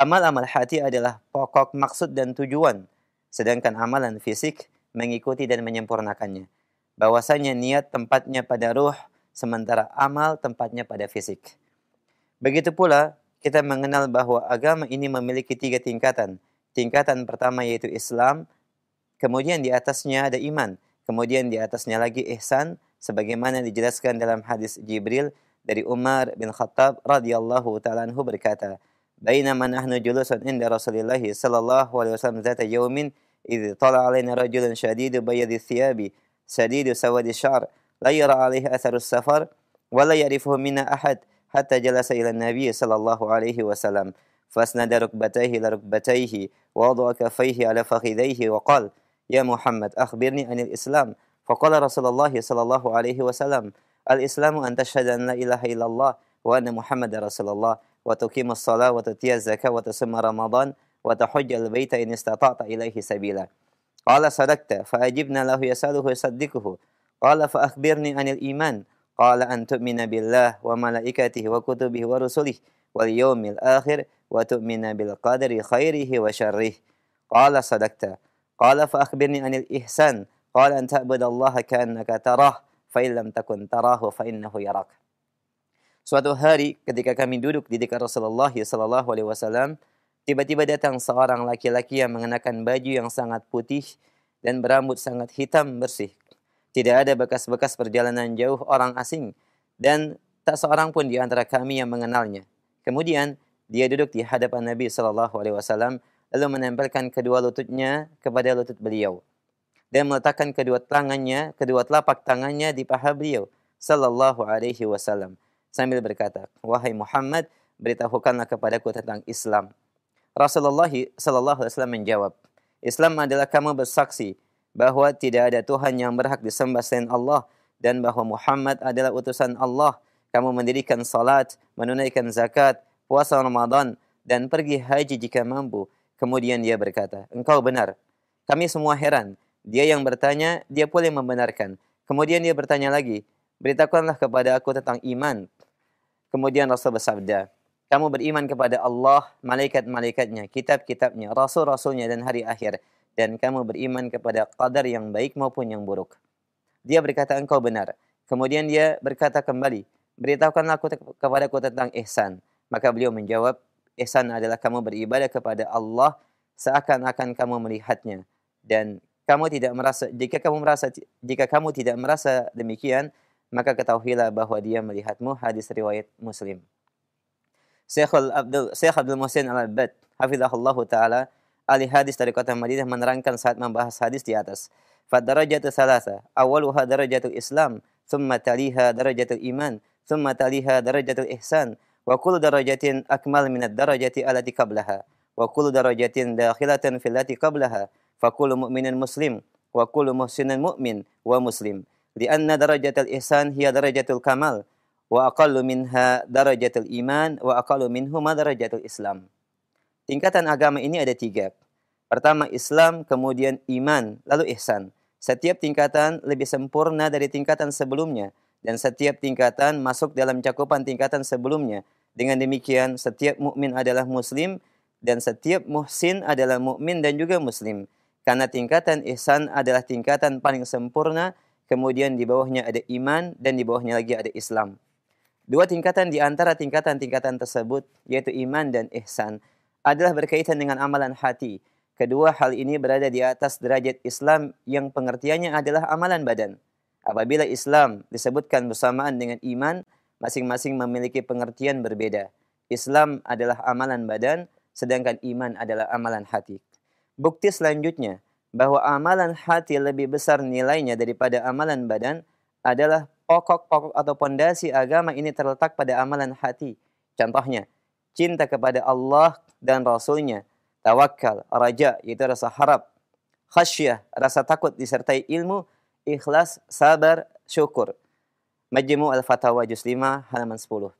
[SPEAKER 2] Amal-amal hati adalah pokok maksud dan tujuan, sedangkan amalan fisik mengikuti dan menyempurnakannya. Bahwasanya niat tempatnya pada ruh, sementara amal tempatnya pada fisik. Begitu pula, kita mengenal bahwa agama ini memiliki 3 tingkatan. Tingkatan pertama yaitu Islam, kemudian di atasnya ada iman, kemudian di atasnya lagi ihsan, sebagaimana dijelaskan dalam hadis Jibril dari Umar bin Khattab radhiyallahu ta'ala anhu berkata, "Bainama nahnu julusun inda Rasulillah sallallahu alaihi wasallam zata yaumin, idh tala alaina rajulun shadidu bayadi thiyabi, shadidu sawadi syar, la yara alaihi atharus safar, wa la ya'rifuhu minna ahad." Hatta jalasa ila Nabi sallallahu alaihi wasallam fasnada rukbatayhi ila rukbatayhi wa wada'a kaffayhi ala fakhidayhi wa qala ya Muhammad akhbirni anil Islam. Faqala Rasulullah sallallahu alaihi wasallam al-Islamu an tashhada an la ilaha illallah wa anna Muhammadar Rasulullah wa tuqimus shalah wa tutiyaz zakah wa tasumma Ramadan wa tahujjal baita in istata'ta ilaihi sabila. Qala sadaqta fa ajibna lahu yasaluhu yusaddiquhu. Qala fa akhbirni anil iman. Qala an tu'mina billah wa malaikatihi wa kutubihi wa rusulihi wal yawmil akhir wa tu'mina bil qadari khairihi wa syarrihi. Qala sadaqta. Qala fa akhbirni anil ihsan. Qala an ta'budallaha ka'annaka tarah fa in lam takun tarahu fa innahu yarak. Suatu hari ketika kami duduk di dekat Rasulullah sallallahu alaihi wasallam, tiba-tiba datang seorang laki-laki yang mengenakan baju yang sangat putih dan berambut sangat hitam bersih. Tidak ada bekas-bekas perjalanan jauh orang asing, dan tak seorang pun di antara kami yang mengenalnya. Kemudian, dia duduk di hadapan Nabi sallallahu alaihi wasallam, lalu menempelkan kedua lututnya kepada lutut beliau, dan meletakkan kedua telapak tangannya di paha beliau sallallahu alaihi wasallam, sambil berkata, "Wahai Muhammad, beritahukanlah kepadaku tentang Islam." Rasulullah sallallahu alaihi wasallam menjawab, "Islam adalah kamu bersaksi bahwa tidak ada Tuhan yang berhak disembah selain Allah dan bahwa Muhammad adalah utusan Allah. Kamu mendirikan salat, menunaikan zakat, puasa Ramadan, dan pergi haji jika mampu." Kemudian dia berkata, "Engkau benar." Kami semua heran. Dia yang bertanya, dia pula yang membenarkan. Kemudian dia bertanya lagi, "Beritahukanlah kepada aku tentang iman." Kemudian Rasul bersabda, "Kamu beriman kepada Allah, malaikat-malaikatnya, kitab-kitabnya, rasul-rasulnya, dan hari akhir. Dan kamu beriman kepada qadar yang baik maupun yang buruk." Dia berkata, "Engkau benar." Kemudian dia berkata kembali, "Beritahukanlah kepadaku tentang ihsan." Maka beliau menjawab, "Ihsan adalah kamu beribadah kepada Allah seakan-akan kamu melihatnya. Dan jika kamu tidak merasa demikian, maka ketahuilah bahwa dia melihatmu." Hadis riwayat Muslim. Syekh Abdul Muhsin Al-Abbad hafizahullahu taala, ahli hadis dari kota Madinah, menerangkan saat membahas hadis di atas, "Fadarajatu thalatha, awwaluha darajatul Islam, thumma taliha darajatul iman, thumma taliha darajatul ihsan, wa kullu darajatin akmal min ad-darajati allati qablaha, wa kullu darajatin dakhilatan fil lati qablaha, fa kullu mu'minin muslim, wa kullu muhsinin mu'min wa muslim. Lianna darajatul ihsan hiya darajatul kamal, wa aqallu minha darajatul iman wa aqallu minhuma darajatul Islam. Tingkatan agama ini ada 3. Pertama Islam, kemudian iman, lalu ihsan. Setiap tingkatan lebih sempurna dari tingkatan sebelumnya dan setiap tingkatan masuk dalam cakupan tingkatan sebelumnya. Dengan demikian setiap mukmin adalah muslim dan setiap muhsin adalah mukmin dan juga muslim. Karena tingkatan ihsan adalah tingkatan paling sempurna, kemudian di bawahnya ada iman dan di bawahnya lagi ada Islam. 2 tingkatan di antara tingkatan-tingkatan tersebut, yaitu iman dan ihsan, adalah berkaitan dengan amalan hati. Kedua hal ini berada di atas derajat Islam yang pengertiannya adalah amalan badan. Apabila Islam disebutkan bersamaan dengan iman, masing-masing memiliki pengertian berbeda. Islam adalah amalan badan, sedangkan iman adalah amalan hati. Bukti selanjutnya, bahwa amalan hati lebih besar nilainya daripada amalan badan adalah pokok-pokok atau pondasi agama ini terletak pada amalan hati. Contohnya, cinta kepada Allah dan Rasul-Nya, tawakal, raja, yaitu rasa harap, khasyah, rasa takut disertai ilmu, ikhlas, sabar, syukur. Majmu' al-Fatawa juz 5 halaman 10.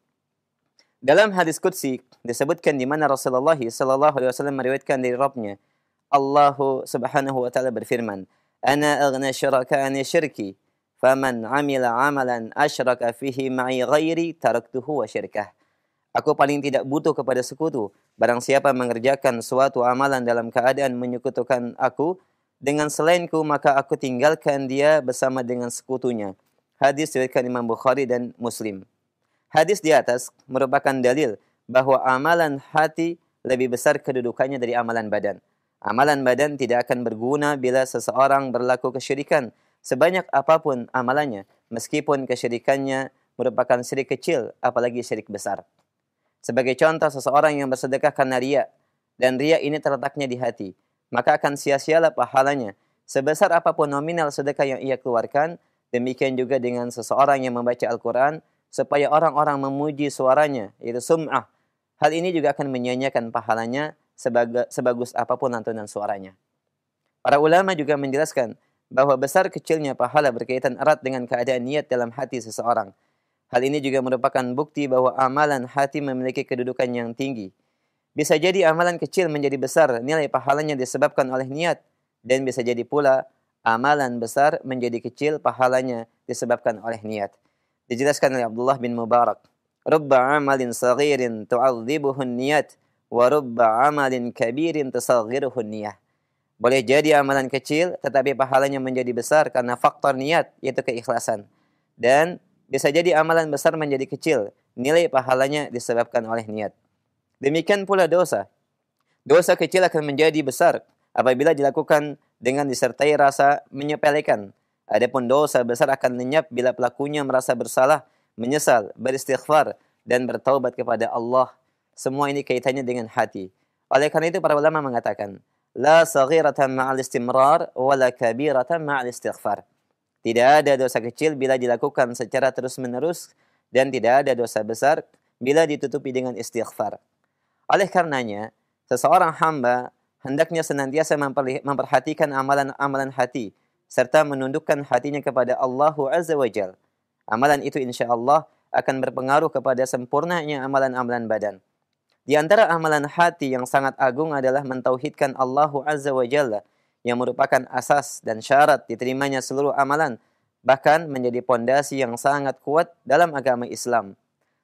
[SPEAKER 2] Dalam hadis qudsi disebutkan di mana Rasulullah sallallahu alaihi wasallam meriwayatkan dari Rabb-Nya, Allah Subhanahu wa taala berfirman, "Ana aghna syuraka an syirki, faman 'amila 'amalan asyraka fihi ma'i ghairi taraktuhu wa syirkah." Aku paling tidak butuh kepada sekutu. Barang siapa mengerjakan suatu amalan dalam keadaan menyekutukan aku dengan selainku, maka aku tinggalkan dia bersama dengan sekutunya. Hadis diriwayatkan Imam Bukhari dan Muslim. Hadis di atas merupakan dalil bahwa amalan hati lebih besar kedudukannya dari amalan badan. Amalan badan tidak akan berguna bila seseorang berlaku kesyirikan sebanyak apapun amalannya, meskipun kesyirikannya merupakan syirik kecil, apalagi syirik besar. Sebagai contoh, seseorang yang bersedekah karena riya, dan riya ini terletaknya di hati, maka akan sia-sialah pahalanya. Sebesar apapun nominal sedekah yang ia keluarkan, demikian juga dengan seseorang yang membaca Al-Quran, supaya orang-orang memuji suaranya, yaitu sum'ah. Hal ini juga akan menyia-nyiakan pahalanya, sebagus apapun lantunan suaranya. Para ulama juga menjelaskan bahwa besar kecilnya pahala berkaitan erat dengan keadaan niat dalam hati seseorang. Hal ini juga merupakan bukti bahwa amalan hati memiliki kedudukan yang tinggi. Bisa jadi amalan kecil menjadi besar nilai pahalanya disebabkan oleh niat, dan bisa jadi pula amalan besar menjadi kecil pahalanya disebabkan oleh niat. Dijelaskan oleh Abdullah bin Mubarak, "Rubba amalin saghirin tu'adzibuhun niyat, wa rubba amalin kabirin tusaghiruhun niyah." Boleh jadi amalan kecil tetapi pahalanya menjadi besar karena faktor niat, yaitu keikhlasan. Dan bisa jadi amalan besar menjadi kecil, nilai pahalanya disebabkan oleh niat. Demikian pula dosa. Dosa kecil akan menjadi besar apabila dilakukan dengan disertai rasa menyepelekan. Adapun dosa besar akan lenyap bila pelakunya merasa bersalah, menyesal, beristighfar, dan bertaubat kepada Allah. Semua ini kaitannya dengan hati. Oleh karena itu para ulama mengatakan, la saghiratan ma'al istimrar, wa la kabiratan ma'al istighfar. Tidak ada dosa kecil bila dilakukan secara terus-menerus, dan tidak ada dosa besar bila ditutupi dengan istighfar. Oleh karenanya, seseorang hamba hendaknya senantiasa memperhatikan amalan-amalan hati, serta menundukkan hatinya kepada Allah Azza wa Jal. Amalan itu insya Allah akan berpengaruh kepada sempurnanya amalan-amalan badan. Di antara amalan hati yang sangat agung adalah mentauhidkan Allah Azza wa Jalla, yang merupakan asas dan syarat diterimanya seluruh amalan, bahkan menjadi pondasi yang sangat kuat dalam agama Islam.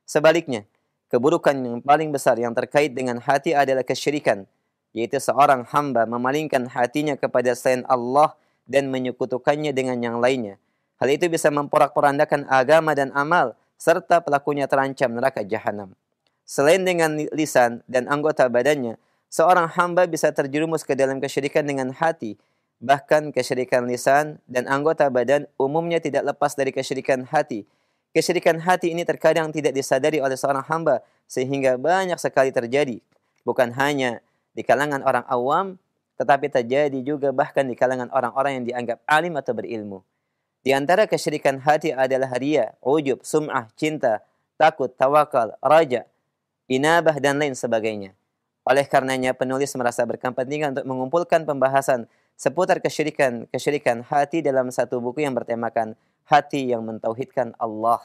[SPEAKER 2] Sebaliknya, keburukan yang paling besar yang terkait dengan hati adalah kesyirikan, yaitu seorang hamba memalingkan hatinya kepada selain Allah dan menyekutukannya dengan yang lainnya. Hal itu bisa memporak-porandakan agama dan amal, serta pelakunya terancam neraka jahanam. Selain dengan lisan dan anggota badannya, seorang hamba bisa terjerumus ke dalam kesyirikan dengan hati. Bahkan kesyirikan lisan dan anggota badan umumnya tidak lepas dari kesyirikan hati. Kesyirikan hati ini terkadang tidak disadari oleh seorang hamba, sehingga banyak sekali terjadi. Bukan hanya di kalangan orang awam, tetapi terjadi juga bahkan di kalangan orang-orang yang dianggap alim atau berilmu. Di antara kesyirikan hati adalah riya, ujub, sum'ah, cinta, takut, tawakal, raja, inabah, dan lain sebagainya. Oleh karenanya penulis merasa berkepentingan untuk mengumpulkan pembahasan seputar kesyirikan hati dalam satu buku yang bertemakan hati yang mentauhidkan Allah.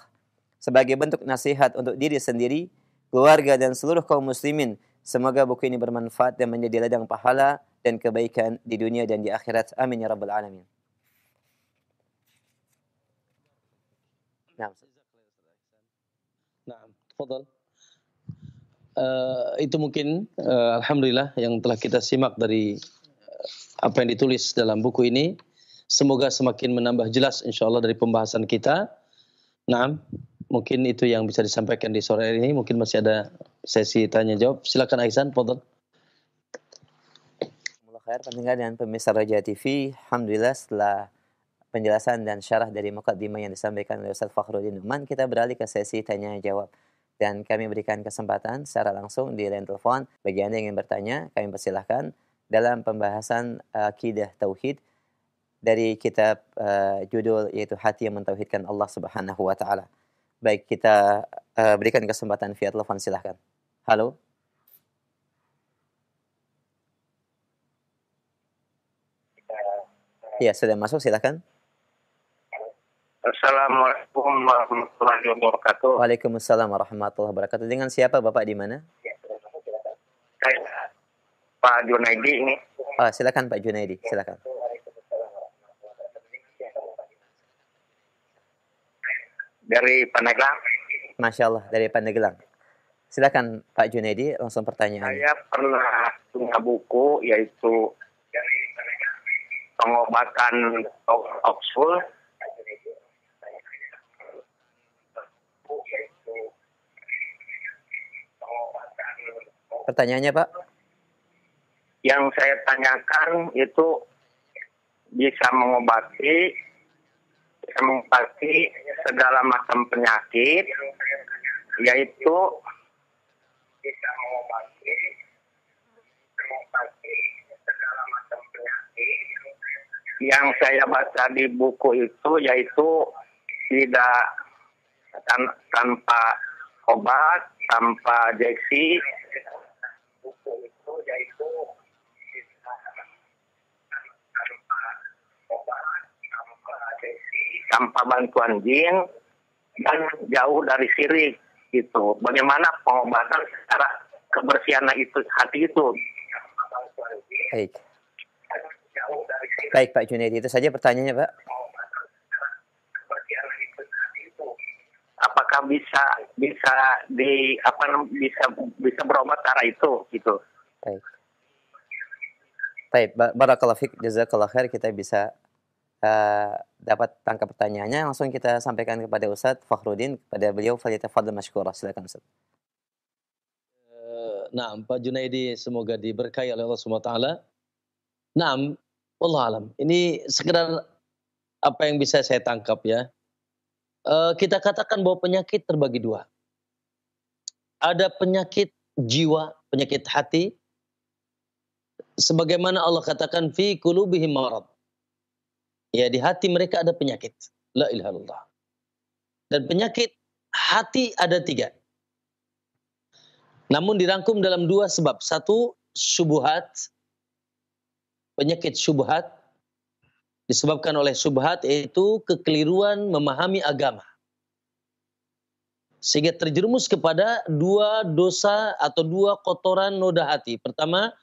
[SPEAKER 2] sebagai bentuk nasihat untuk diri sendiri, keluarga, dan seluruh kaum muslimin. Semoga buku ini bermanfaat dan menjadi ladang pahala dan kebaikan di dunia dan di akhirat. Amin ya rabbal alamin. Nah,
[SPEAKER 1] tafadhal. Itu mungkin alhamdulillah yang telah kita simak dari apa yang ditulis dalam buku ini. Semoga semakin menambah jelas insyaallah dari pembahasan kita. Nah, mungkin itu yang bisa disampaikan di sore hari ini. Mungkin masih ada sesi tanya jawab. Silakan Aisan, tafadhal.
[SPEAKER 2] Khair pendengar dan pemirsa Raja TV, alhamdulillah setelah penjelasan dan syarah dari mukaddimah yang disampaikan oleh Ustaz Fakhruddin Numan, kita beralih ke sesi tanya jawab. Dan kami berikan kesempatan secara langsung di line telepon bagi Anda yang ingin bertanya, kami persilahkan dalam pembahasan akidah tauhid dari kitab judul yaitu Hati yang Mentauhidkan Allah Subhanahu wa taala. Baik, kita berikan kesempatan via telepon, silahkan. Halo. Ya, sudah masuk, silahkan.
[SPEAKER 3] Assalamualaikum warahmatullahi wabarakatuh.
[SPEAKER 2] Waalaikumsalam warahmatullahi wabarakatuh. Dengan siapa Bapak, di mana?
[SPEAKER 3] Saya Pak Junaidi ini.
[SPEAKER 2] Silakan Pak Junaidi, silakan.
[SPEAKER 3] Dari Pandeglang.
[SPEAKER 2] Masya Allah, dari Pandeglang. Silakan Pak Junaidi, langsung pertanyaan.
[SPEAKER 3] Saya pernah punya buku yaitu pengobatan Oxford.
[SPEAKER 2] Pertanyaannya Pak?
[SPEAKER 3] Yang saya tanyakan itu bisa mengobati segala macam penyakit, yaitu bisa mengobati segala macam penyakit. Yang saya baca di buku itu yaitu tidak tanpa obat, tanpa injeksi. Buku itu yaitu tanpa bantuan jin dan jauh dari syirik gitu. Bagaimana pengobatan secara kebersihan itu hati itu?
[SPEAKER 2] Baik. Baik Pak Junaidi, itu saja pertanyaannya Pak.
[SPEAKER 3] Apakah bisa berobat cara itu gitu?
[SPEAKER 2] Baik. Baik, barakallahu fiik, jazakallahu khair, kita bisa dapat tangkap pertanyaannya. Langsung kita sampaikan kepada Ustaz Fakhruddin, kepada beliau, falyatafadhal masykurah. Silakan Ustaz.
[SPEAKER 1] Nah, Pak Junaidi semoga diberkahi oleh Allah Subhanahu wa taala. Naam, wallahu alam. Ini sekedar apa yang bisa saya tangkap ya. Kita katakan bahwa penyakit terbagi dua. Ada penyakit jiwa, penyakit hati. Sebagaimana Allah katakan fi qulubihim marad. Ya, di hati mereka ada penyakit. La ilaha illallah. Dan penyakit hati ada 3. Namun dirangkum dalam 2 sebab. 1, syubhat. Penyakit syubhat disebabkan oleh syubhat, yaitu kekeliruan memahami agama. Sehingga terjerumus kepada 2 dosa atau 2 kotoran noda hati. Pertama,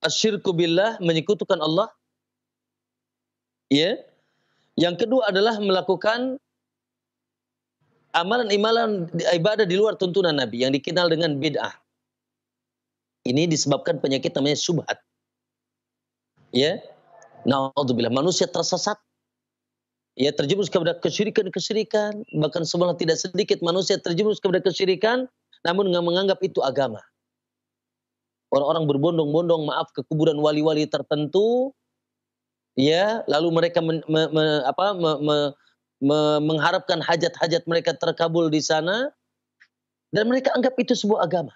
[SPEAKER 1] asyirku billah, menyekutukan Allah. Ya. Yang kedua adalah melakukan amalan-amalan ibadah di luar tuntunan Nabi yang dikenal dengan bid'ah. Ini disebabkan penyakit namanya syubhat. Ya. Na'udzubillah, manusia tersesat. Ya, terjerumus kepada kesyirikan-kesyirikan, bahkan sebenarnya tidak sedikit manusia terjerumus kepada kesyirikan namun menganggap itu agama. Orang-orang berbondong-bondong maaf ke kuburan wali-wali tertentu. Ya, lalu mereka mengharapkan hajat-hajat mereka terkabul di sana, dan mereka anggap itu sebuah agama,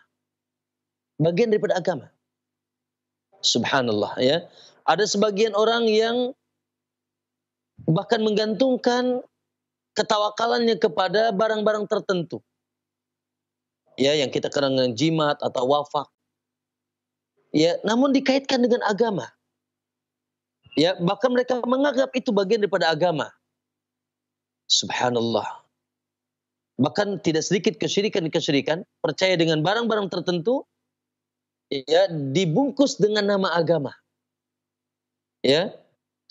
[SPEAKER 1] bagian daripada agama. Subhanallah ya. Ada sebagian orang yang bahkan menggantungkan ketawakalannya kepada barang-barang tertentu. Ya, yang kita kenal dengan jimat atau wafak. Ya, namun dikaitkan dengan agama. Ya, bahkan mereka menganggap itu bagian daripada agama. Subhanallah. Bahkan tidak sedikit kesyirikan, percaya dengan barang-barang tertentu, ya, dibungkus dengan nama agama. Ya,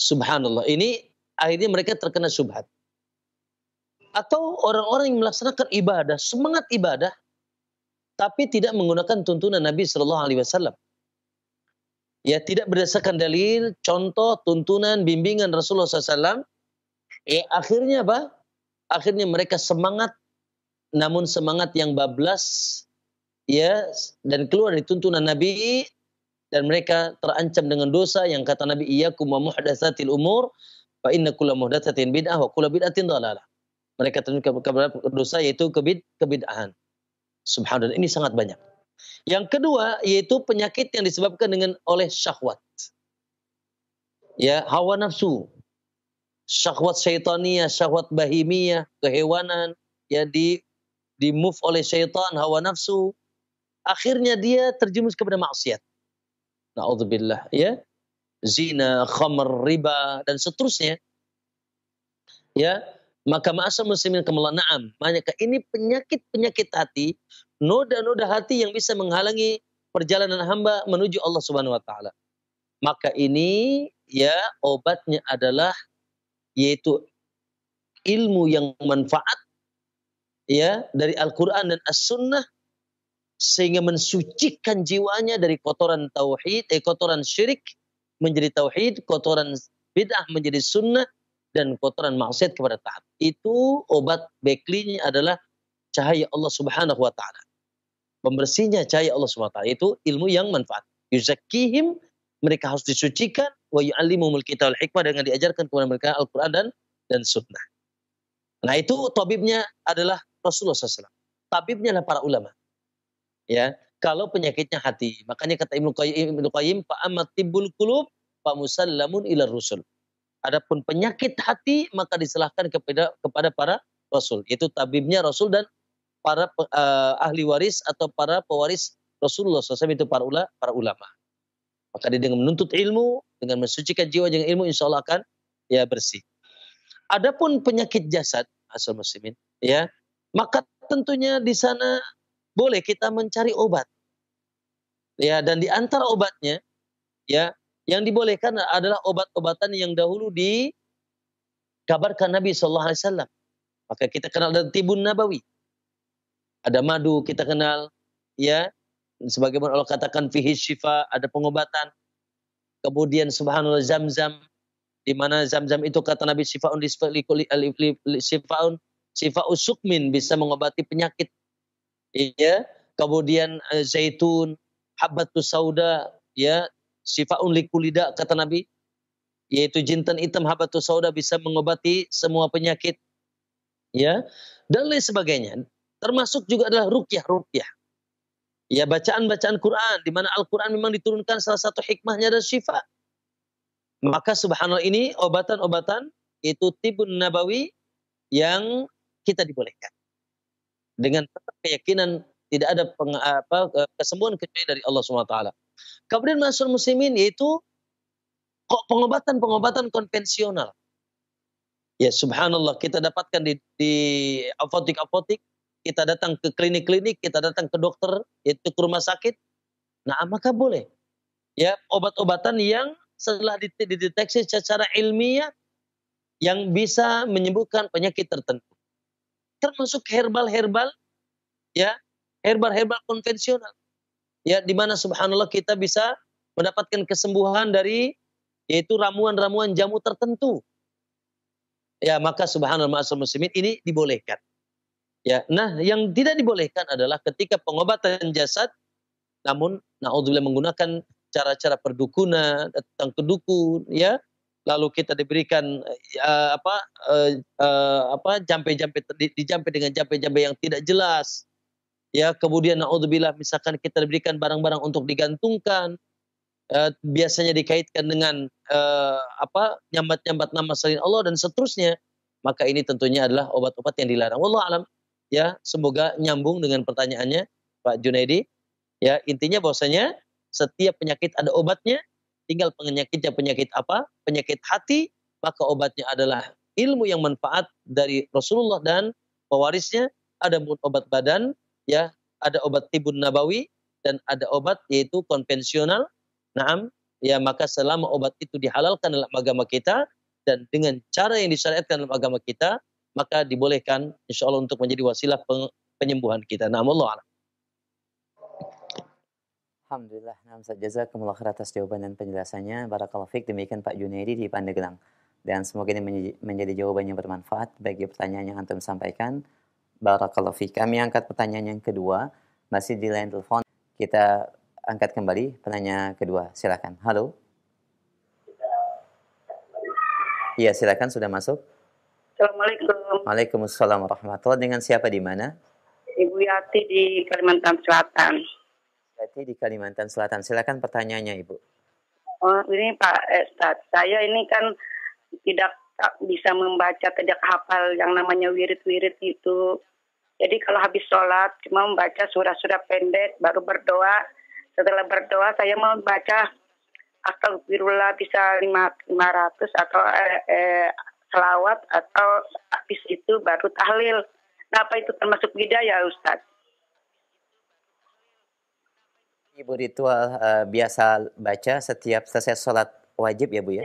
[SPEAKER 1] subhanallah. Ini akhirnya mereka terkena syubhat. Atau orang-orang yang melaksanakan ibadah, semangat ibadah, tapi tidak menggunakan tuntunan Nabi Shallallahu Alaihi Wasallam. Ya, tidak berdasarkan dalil, contoh, tuntunan, bimbingan Rasulullah SAW. Ya, akhirnya apa? Akhirnya mereka semangat, namun semangat yang bablas, ya, dan keluar dari tuntunan Nabi, dan mereka terancam dengan dosa yang kata Nabi, iyyakum wa muhdatsatil umur fa inna kulla muhdatsatin bid'ah wa kulla bid'atin dhalalah. Mereka terjun kepada dosa, yaitu kebid'ahan. Subhanallah, ini sangat banyak. Yang kedua yaitu penyakit yang disebabkan oleh syahwat. Ya, hawa nafsu. Syahwat syaitaniyah, syahwat bahimiyah, kehewanan, ya, di move oleh syaitan, hawa nafsu. Akhirnya dia terjerumus kepada maksiat. Na'udzubillah, ya. Zina, khamr, riba, dan seterusnya. Ya, maka ma'asal muslimin kamalah, na'am. Maka ini penyakit-penyakit hati, noda-noda hati yang bisa menghalangi perjalanan hamba menuju Allah Subhanahu wa taala. Maka ini, ya, obatnya adalah yaitu ilmu yang manfaat, ya, dari Al-Qur'an dan As-Sunnah, sehingga mensucikan jiwanya dari kotoran tauhid, kotoran syirik menjadi tauhid, kotoran bid'ah menjadi sunnah, dan kotoran maksiat kepada taat. Itu obat beklinya adalah cahaya Allah Subhanahu wa taala. Pembersihnya cahaya Allah Subhanahu wa taala itu ilmu yang manfaat. Yuzakkihim, mereka harus disucikan, wa yu'allimuhumul kitab wal hikmah, dengan diajarkan kepada mereka Al-Qur'an dan sunnah. Nah, itu tabibnya adalah Rasulullah SAW. Tabibnya adalah para ulama. Ya, kalau penyakitnya hati, makanya kata Ibnu Qayyim, fa amma tibbul qulub fa musallamun ila rusul. Adapun penyakit hati maka diserahkan kepada para rasul. Itu tabibnya Rasul dan para ahli waris atau para pewaris Rasulullah SAW, itu para ulama. Maka dia dengan menuntut ilmu, dengan mensucikan jiwa dengan ilmu, insya Allah akan, ya, bersih. Adapun penyakit jasad, asal muslimin, ya, maka tentunya di sana boleh kita mencari obat. Ya, dan di antara obatnya, ya, yang dibolehkan adalah obat-obatan yang dahulu dikabarkan Nabi SAW. Maka kita kenal dari tibun nabawi. Ada madu, kita kenal, ya, sebagaimana Allah katakan fihi syifa, ada pengobatan. Kemudian subhanallah Zamzam, di mana Zamzam itu kata Nabi sifaun sifa'us sukmin, bisa mengobati penyakit. Ya, kemudian zaitun, habbatus sauda, ya, sifaun likulida kata Nabi, yaitu jintan hitam habbatus sauda bisa mengobati semua penyakit, ya, dan lain sebagainya. Termasuk juga adalah ruqyah. Ya, bacaan-bacaan Quran, di mana Al-Quran memang diturunkan salah satu hikmahnya adalah syifa. Maka subhanallah, ini obatan-obatan itu tibun nabawi yang kita dibolehkan. Dengan tetap keyakinan tidak ada kesembuhan kecuali dari Allah SWT. Kemudian masyarakat muslimin yaitu pengobatan konvensional. Ya, subhanallah, kita dapatkan di apotik, kita datang ke klinik-klinik, kita datang ke dokter, yaitu ke rumah sakit. Nah, maka boleh. Ya, obat-obatan yang setelah dideteksi secara ilmiah yang bisa menyembuhkan penyakit tertentu. Termasuk herbal, ya, herbal konvensional. Ya, di mana subhanallah kita bisa mendapatkan kesembuhan dari yaitu ramuan-ramuan jamu tertentu. Ya, maka subhanallah ma'asal muslimin, ini dibolehkan. Ya, nah, yang tidak dibolehkan adalah ketika pengobatan jasad, namun naudzubillah menggunakan cara-cara perdukunan, datang ke dukun, ya, lalu kita diberikan dijampe dengan jampe-jampe yang tidak jelas. Ya, kemudian naudzubillah misalkan kita diberikan barang-barang untuk digantungkan, biasanya dikaitkan dengan nyambat-nyambat nama selain Allah dan seterusnya, maka ini tentunya adalah obat-obat yang dilarang. Wallahu alam. Ya, semoga nyambung dengan pertanyaannya Pak Junaidi. Ya, intinya bahwasanya setiap penyakit ada obatnya, tinggal penyakitnya penyakit apa? Penyakit hati, maka obatnya adalah ilmu yang manfaat dari Rasulullah dan pewarisnya. Adapun obat badan, ya, ada obat tibun nabawi dan ada obat yaitu konvensional. Naam, ya, maka selama obat itu dihalalkan dalam agama kita dan dengan cara yang disyariatkan dalam agama kita, maka dibolehkan insyaallah untuk menjadi wasilah penyembuhan kita. Naam, wallahu a'lam.
[SPEAKER 2] Alhamdulillah. Nah, Ustaz, jazakumullah khair atas jawaban dan penjelasannya. Barakallahu fiik. Demikian Pak Junaidi di Pandeglang. Dan semoga ini menjadi jawaban yang bermanfaat bagi pertanyaan yang antum sampaikan. Barakallahu fiik. Kami angkat pertanyaan yang kedua. Masih di line telepon. Kita angkat kembali penanya kedua. Silakan. Halo. Iya, silakan, sudah masuk.
[SPEAKER 4] Assalamualaikum.
[SPEAKER 2] Waalaikumsalam warahmatullahi. Dengan siapa di mana?
[SPEAKER 4] Ibu Yati di Kalimantan Selatan.
[SPEAKER 2] Yati di Kalimantan Selatan. Silakan pertanyaannya, Ibu.
[SPEAKER 4] Oh, ini Pak Ustaz, saya ini kan tidak bisa membaca, tidak hafal yang namanya wirid-wirid itu. Jadi kalau habis sholat cuma membaca surah-surah pendek, baru berdoa. Setelah berdoa saya mau baca astagfirullah bisa 500 atau selawat, atau habis itu baru tahlil. Nah, apa itu termasuk bidah ya Ustaz?
[SPEAKER 2] Ibu ritual biasa baca setiap selesai sholat wajib ya Bu ya?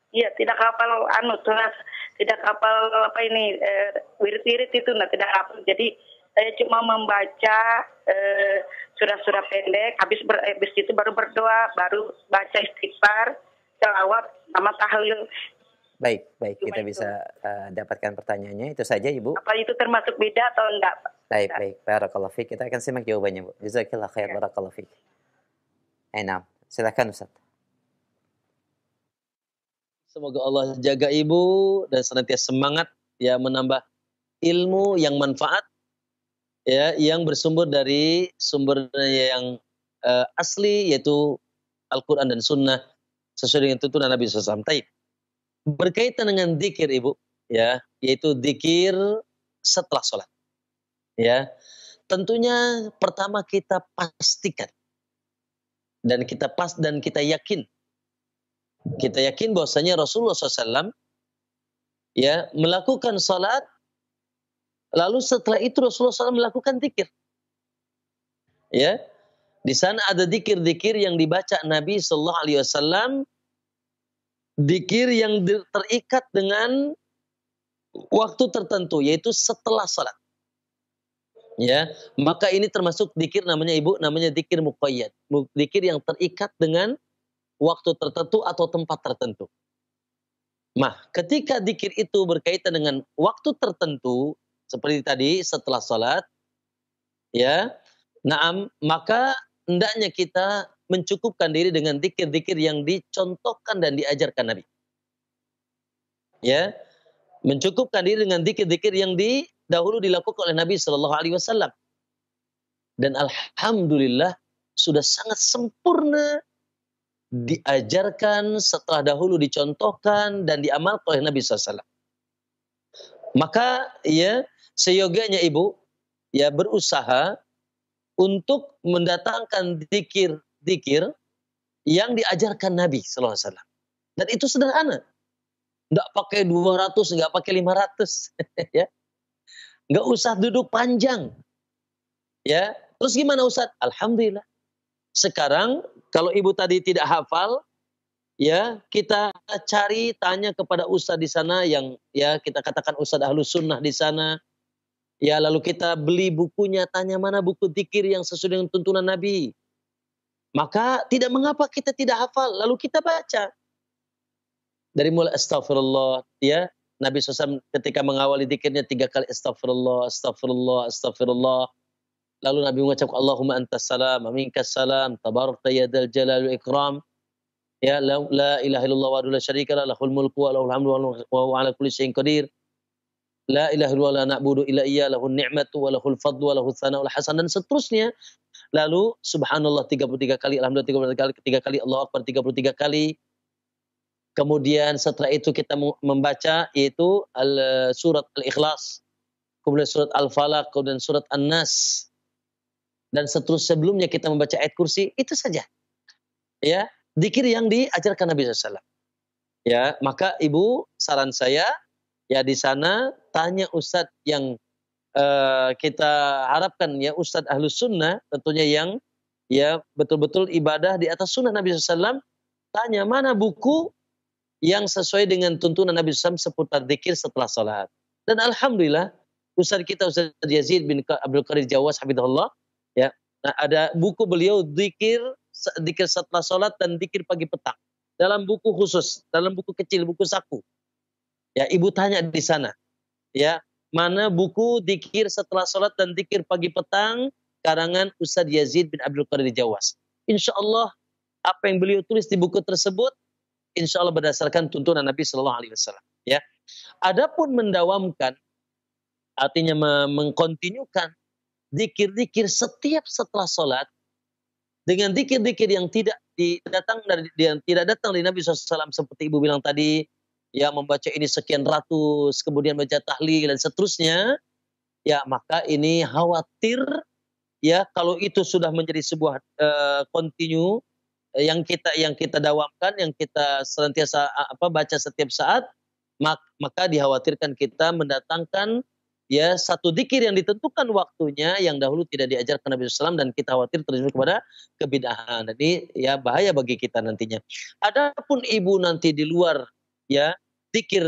[SPEAKER 4] Iya, tidak hafal tidak hafal apa ini wirid-wirid itu, tidak hafal. Jadi saya cuma membaca surah-surah pendek, habis itu baru berdoa, baru baca istighfar, selawat sama tahlil.
[SPEAKER 2] Baik,
[SPEAKER 4] Cuma
[SPEAKER 2] kita
[SPEAKER 4] itu
[SPEAKER 2] bisa dapatkan pertanyaannya. Itu saja Ibu.
[SPEAKER 4] Apa itu termasuk beda atau enggak, Pak?
[SPEAKER 2] Baik. Barakallahu fiik. Kita akan simak jawabannya, Bu. Jazakallah khair. Barakallahu fiik. Enam. Silakan Ustaz.
[SPEAKER 1] Semoga Allah jaga Ibu dan senantiasa semangat ya menambah ilmu yang manfaat ya, yang bersumber dari sumbernya yang asli, yaitu Al-Qur'an dan Sunnah sesuai dengan tuntunan Nabi SAW. Berkaitan dengan zikir Ibu ya, yaitu zikir setelah sholat. Ya, tentunya pertama kita pastikan dan kita yakin bahwasanya Rasulullah SAW ya melakukan salat, lalu setelah itu Rasulullah SAW melakukan zikir. Ya, di sana ada zikir-zikir yang dibaca Nabi Sallallahu Alaihi Wasallam, zikir yang terikat dengan waktu tertentu, yaitu setelah salat. Ya, maka ini termasuk zikir namanya zikir muqayyad, zikir yang terikat dengan waktu tertentu atau tempat tertentu. Nah, ketika zikir itu berkaitan dengan waktu tertentu seperti tadi setelah salat, ya, maka hendaknya kita mencukupkan diri dengan zikir-zikir yang dicontohkan dan diajarkan Nabi. Ya, mencukupkan diri dengan zikir-zikir yang dahulu dilakukan oleh Nabi Shallallahu Alaihi Wasallam. Dan alhamdulillah sudah sangat sempurna diajarkan setelah dahulu dicontohkan dan diamalkan oleh Nabi SAW. Maka ya seyogianya Ibu ya berusaha untuk mendatangkan zikir yang diajarkan Nabi SAW. Dan itu sederhana. Nggak pakai 200, nggak pakai 500. Ya. Nggak usah duduk panjang. Ya. Terus gimana Ustaz? Alhamdulillah. Sekarang kalau Ibu tadi tidak hafal, ya kita tanya kepada ustaz di sana yang ya kita katakan ustaz Ahlus Sunnah di sana. Ya lalu kita beli bukunya, tanya mana buku zikir yang sesuai dengan tuntunan Nabi. Maka tidak mengapa kita tidak hafal, lalu kita baca. Dari mulai astagfirullah, ya Nabi SAW ketika mengawali zikirnya 3 kali astagfirullah, astagfirullah, astagfirullah. Lalu Nabi mengucapkan Allahumma antas salam, minkas salam, tabarakta ya dzal jalal wal ikram. Ya la ilaha illallah wa la syarika lah, lahul mulku wa lahul hamdu wa huwa ala kulli syai'in qadir. La ilaha illallah la na'budu illa iyyah, lahun ni'matu wa lahul fadlu wa lahul tsana'ul hasan, dan seterusnya. Lalu subhanallah 33 kali, alhamdulillah 33 kali, Allahu akbar 33 kali. Kemudian setelah itu kita membaca yaitu surat Al-Ikhlas, kemudian surat Al-Falaq, kemudian surat An-Nas. Dan seterusnya sebelumnya kita membaca ayat kursi, itu saja. Ya, zikir yang diajarkan Nabi SAW. Ya, maka Ibu saran saya ya di sana tanya ustadz yang kita harapkan ya Ustadz Ahlus Sunnah tentunya yang ya betul-betul ibadah di atas sunnah Nabi SAW, tanya mana buku yang sesuai dengan tuntunan Nabi SAW seputar zikir setelah salat. Dan alhamdulillah Ustadz kita Ustadz Yazid bin Abdul Qadir Jawas hafizahullah ya, nah, ada buku beliau zikir setelah salat dan zikir pagi petang. Dalam buku khusus, dalam buku kecil, buku saku. Ya, ibu tanya di sana. Ya, mana buku zikir setelah salat dan zikir pagi petang karangan Ustadz Yazid bin Abdul Qadir Jawas. Insyaallah apa yang beliau tulis di buku tersebut insyaallah berdasarkan tuntunan Nabi sallallahu alaihi wasallam, ya. Adapun mendawamkan artinya mengkontinukan zikir-zikir setiap setelah salat dengan zikir-zikir yang tidak datang dari Nabi SAW seperti ibu bilang tadi, ya membaca ini sekian ratus, kemudian baca tahlil dan seterusnya, ya maka ini khawatir ya kalau itu sudah menjadi sebuah continue yang kita dawamkan, yang kita senantiasa baca setiap saat, maka dikhawatirkan kita mendatangkan ya satu zikir yang ditentukan waktunya yang dahulu tidak diajarkan Nabi SAW dan kita khawatir terjun kepada kebid'ahan. Jadi ya bahaya bagi kita nantinya. Adapun ibu nanti di luar ya zikir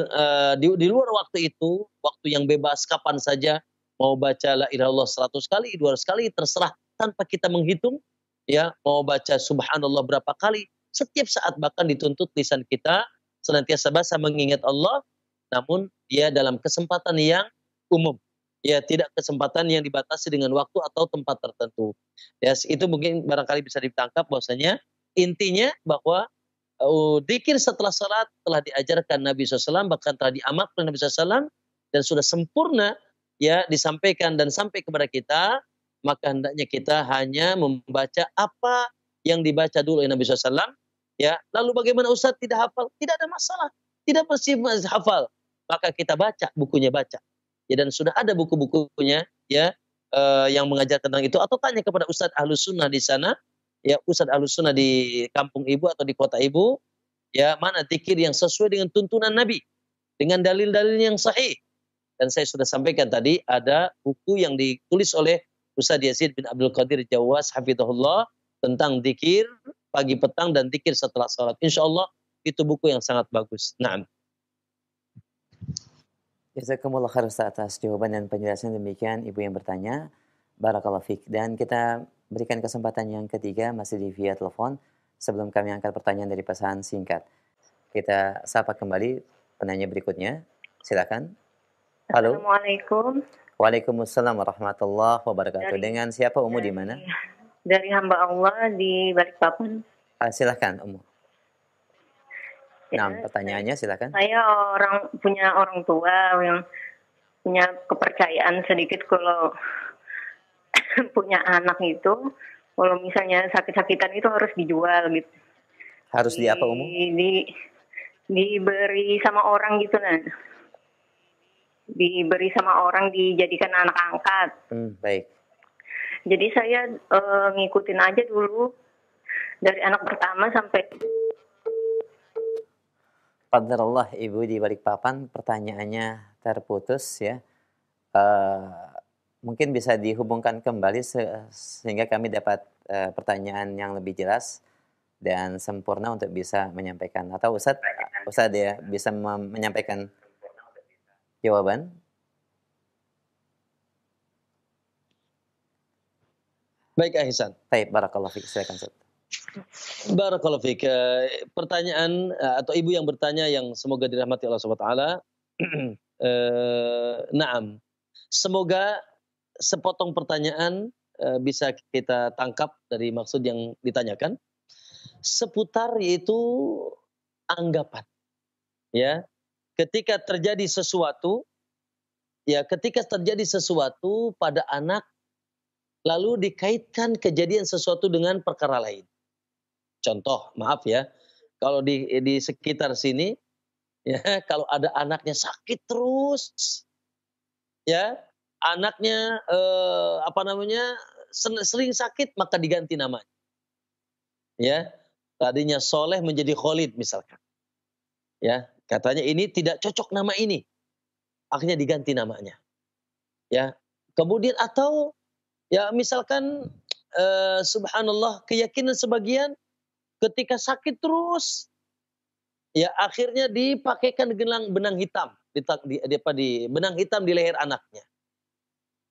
[SPEAKER 1] di luar waktu itu, waktu yang bebas kapan saja mau baca la ilaha illallah 100 kali, 200 kali terserah tanpa kita menghitung, ya mau baca subhanallah berapa kali, setiap saat bahkan dituntut lisan kita senantiasa bahasa mengingat Allah, namun ya dalam kesempatan yang umum, ya tidak kesempatan yang dibatasi dengan waktu atau tempat tertentu. Ya itu mungkin barangkali bisa ditangkap bahwasanya intinya bahwa zikir setelah salat telah diajarkan Nabi SAW, bahkan telah diamalkan Nabi SAW dan sudah sempurna ya disampaikan dan sampai kepada kita, maka hendaknya kita hanya membaca apa yang dibaca dulu oleh Nabi SAW. Ya, lalu bagaimana Ustaz tidak hafal? Tidak ada masalah, tidak mesti hafal, maka kita baca bukunya baca. Ya, dan sudah ada buku-bukunya ya yang mengajar tentang itu, atau tanya kepada Ustadz Ahlus Sunnah di sana, ya Ustadz Ahlus Sunnah di kampung ibu atau di kota ibu, ya mana zikir yang sesuai dengan tuntunan Nabi dengan dalil-dalil yang sahih. Dan saya sudah sampaikan tadi ada buku yang ditulis oleh Ustadz Yazid bin Abdul Qadir Jawas hafizahullah tentang zikir pagi petang dan zikir setelah salat. Insyaallah itu buku yang sangat bagus. Naam.
[SPEAKER 2] Jazakumullah khair Ustaz atas jawaban dan penjelasan demikian ibu yang bertanya. Barakallahu fiik. Dan kita berikan kesempatan yang ketiga masih di via telepon sebelum kami angkat pertanyaan dari pesan singkat. Kita sapa kembali penanya berikutnya. Silakan. Halo.
[SPEAKER 5] Assalamualaikum.
[SPEAKER 2] Waalaikumsalam warahmatullahi wabarakatuh. Dengan siapa Umu di mana?
[SPEAKER 5] Dari hamba Allah di Balikpapan.
[SPEAKER 2] Silakan Umu.
[SPEAKER 5] Ya,
[SPEAKER 2] nah, pertanyaannya silakan.
[SPEAKER 5] Saya punya orang tua yang punya kepercayaan sedikit kalau punya anak itu, kalau misalnya sakit-sakitan itu harus dijual gitu.
[SPEAKER 2] Harus di apa Umu?
[SPEAKER 5] Diberi sama orang gitu nah. Diberi sama orang, dijadikan anak angkat.
[SPEAKER 2] Baik.
[SPEAKER 5] Jadi saya ngikutin aja dulu dari anak pertama sampai.
[SPEAKER 2] Qadarullah ibu di Balikpapan, pertanyaannya terputus ya. Mungkin bisa dihubungkan kembali sehingga kami dapat pertanyaan yang lebih jelas dan sempurna untuk bisa menyampaikan. Atau Ustadz ya bisa menyampaikan jawaban.
[SPEAKER 1] Baik Ahsan.
[SPEAKER 2] Baik, barakallahu fiik. Silakan Ustaz.
[SPEAKER 1] Barakallahu fiik. Pertanyaan atau ibu yang bertanya yang semoga dirahmati Allah Subhanahu wa taala. Naam. Semoga sepotong pertanyaan bisa kita tangkap dari maksud yang ditanyakan seputar yaitu anggapan. Ya. Ketika terjadi sesuatu pada anak lalu dikaitkan kejadian sesuatu dengan perkara lain. Contoh, maaf ya, kalau di sekitar sini, ya kalau ada anaknya sakit terus, ya anaknya sering sakit maka diganti namanya. Ya, tadinya Soleh menjadi Khalid misalkan. Ya, katanya ini tidak cocok nama ini, akhirnya diganti namanya. Ya, Kemudian atau ya misalkan subhanallah keyakinan sebagian ketika sakit terus ya akhirnya dipakaikan benang hitam di benang hitam di leher anaknya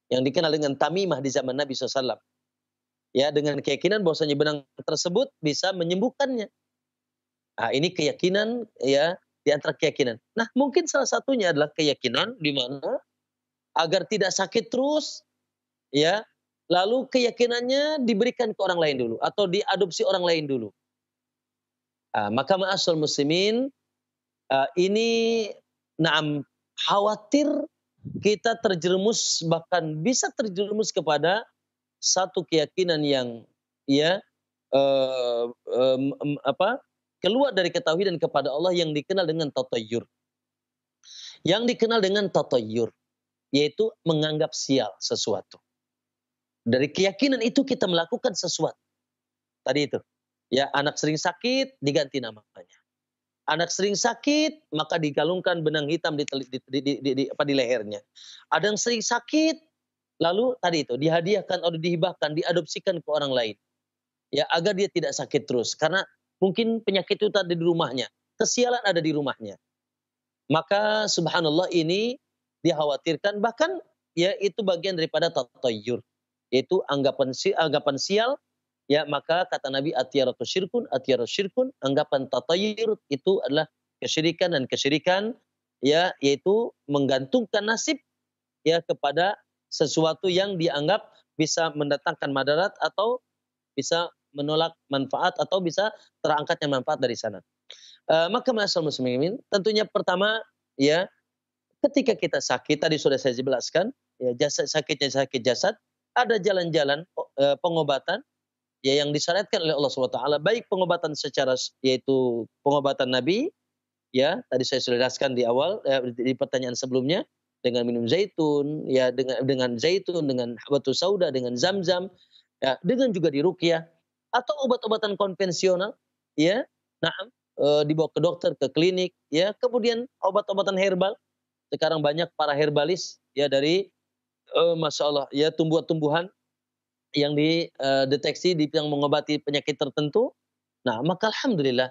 [SPEAKER 1] yang dikenal dengan tamimah di zaman Nabi SAW. Ya dengan keyakinan bahwasanya benang tersebut bisa menyembuhkannya. Nah, ini keyakinan ya di antara keyakinan. Nah, mungkin salah satunya adalah keyakinan di mana agar tidak sakit terus ya, lalu keyakinannya diberikan ke orang lain dulu atau diadopsi orang lain dulu. Maka ma'asyiral muslimin ini khawatir kita terjerumus bahkan bisa terjerumus kepada satu keyakinan yang ya keluar dari ketauhidan kepada Allah yang dikenal dengan tatayyur. Yang dikenal dengan tatayyur yaitu menganggap sial sesuatu. Dari keyakinan itu kita melakukan sesuatu. Tadi itu. Ya, anak sering sakit diganti namanya. Anak sering sakit maka digalungkan benang hitam di lehernya. Ada yang sering sakit lalu tadi itu dihadiahkan atau dihibahkan, diadopsikan ke orang lain. Ya, agar dia tidak sakit terus karena mungkin penyakit itu ada di rumahnya, kesialan ada di rumahnya. Maka subhanallah ini dikhawatirkan bahkan ya itu bagian daripada tatayyur, yaitu anggapan sial. Ya, maka kata Nabi atiyaratu syirkun, anggapan tatayyur itu adalah kesyirikan dan kesyirikan ya yaitu menggantungkan nasib ya kepada sesuatu yang dianggap bisa mendatangkan madarat atau bisa menolak manfaat atau bisa terangkatnya manfaat dari sana. Maka ma'asyiral muslimin, tentunya pertama ya ketika kita sakit tadi sudah saya jelaskan ya sakit jasad, ada jalan-jalan pengobatan ya yang disyariatkan oleh Allah SWT, baik pengobatan secara yaitu pengobatan Nabi ya tadi saya sudah jelaskan di awal di pertanyaan sebelumnya dengan minum zaitun ya dengan zaitun, dengan habatus sauda, dengan zam-zam ya, dengan juga diruqyah atau obat-obatan konvensional ya dibawa ke dokter, ke klinik ya, kemudian obat-obatan herbal sekarang banyak para herbalis ya dari masya Allah ya tumbuhan-tumbuhan yang dideteksi yang mengobati penyakit tertentu. Nah, maka alhamdulillah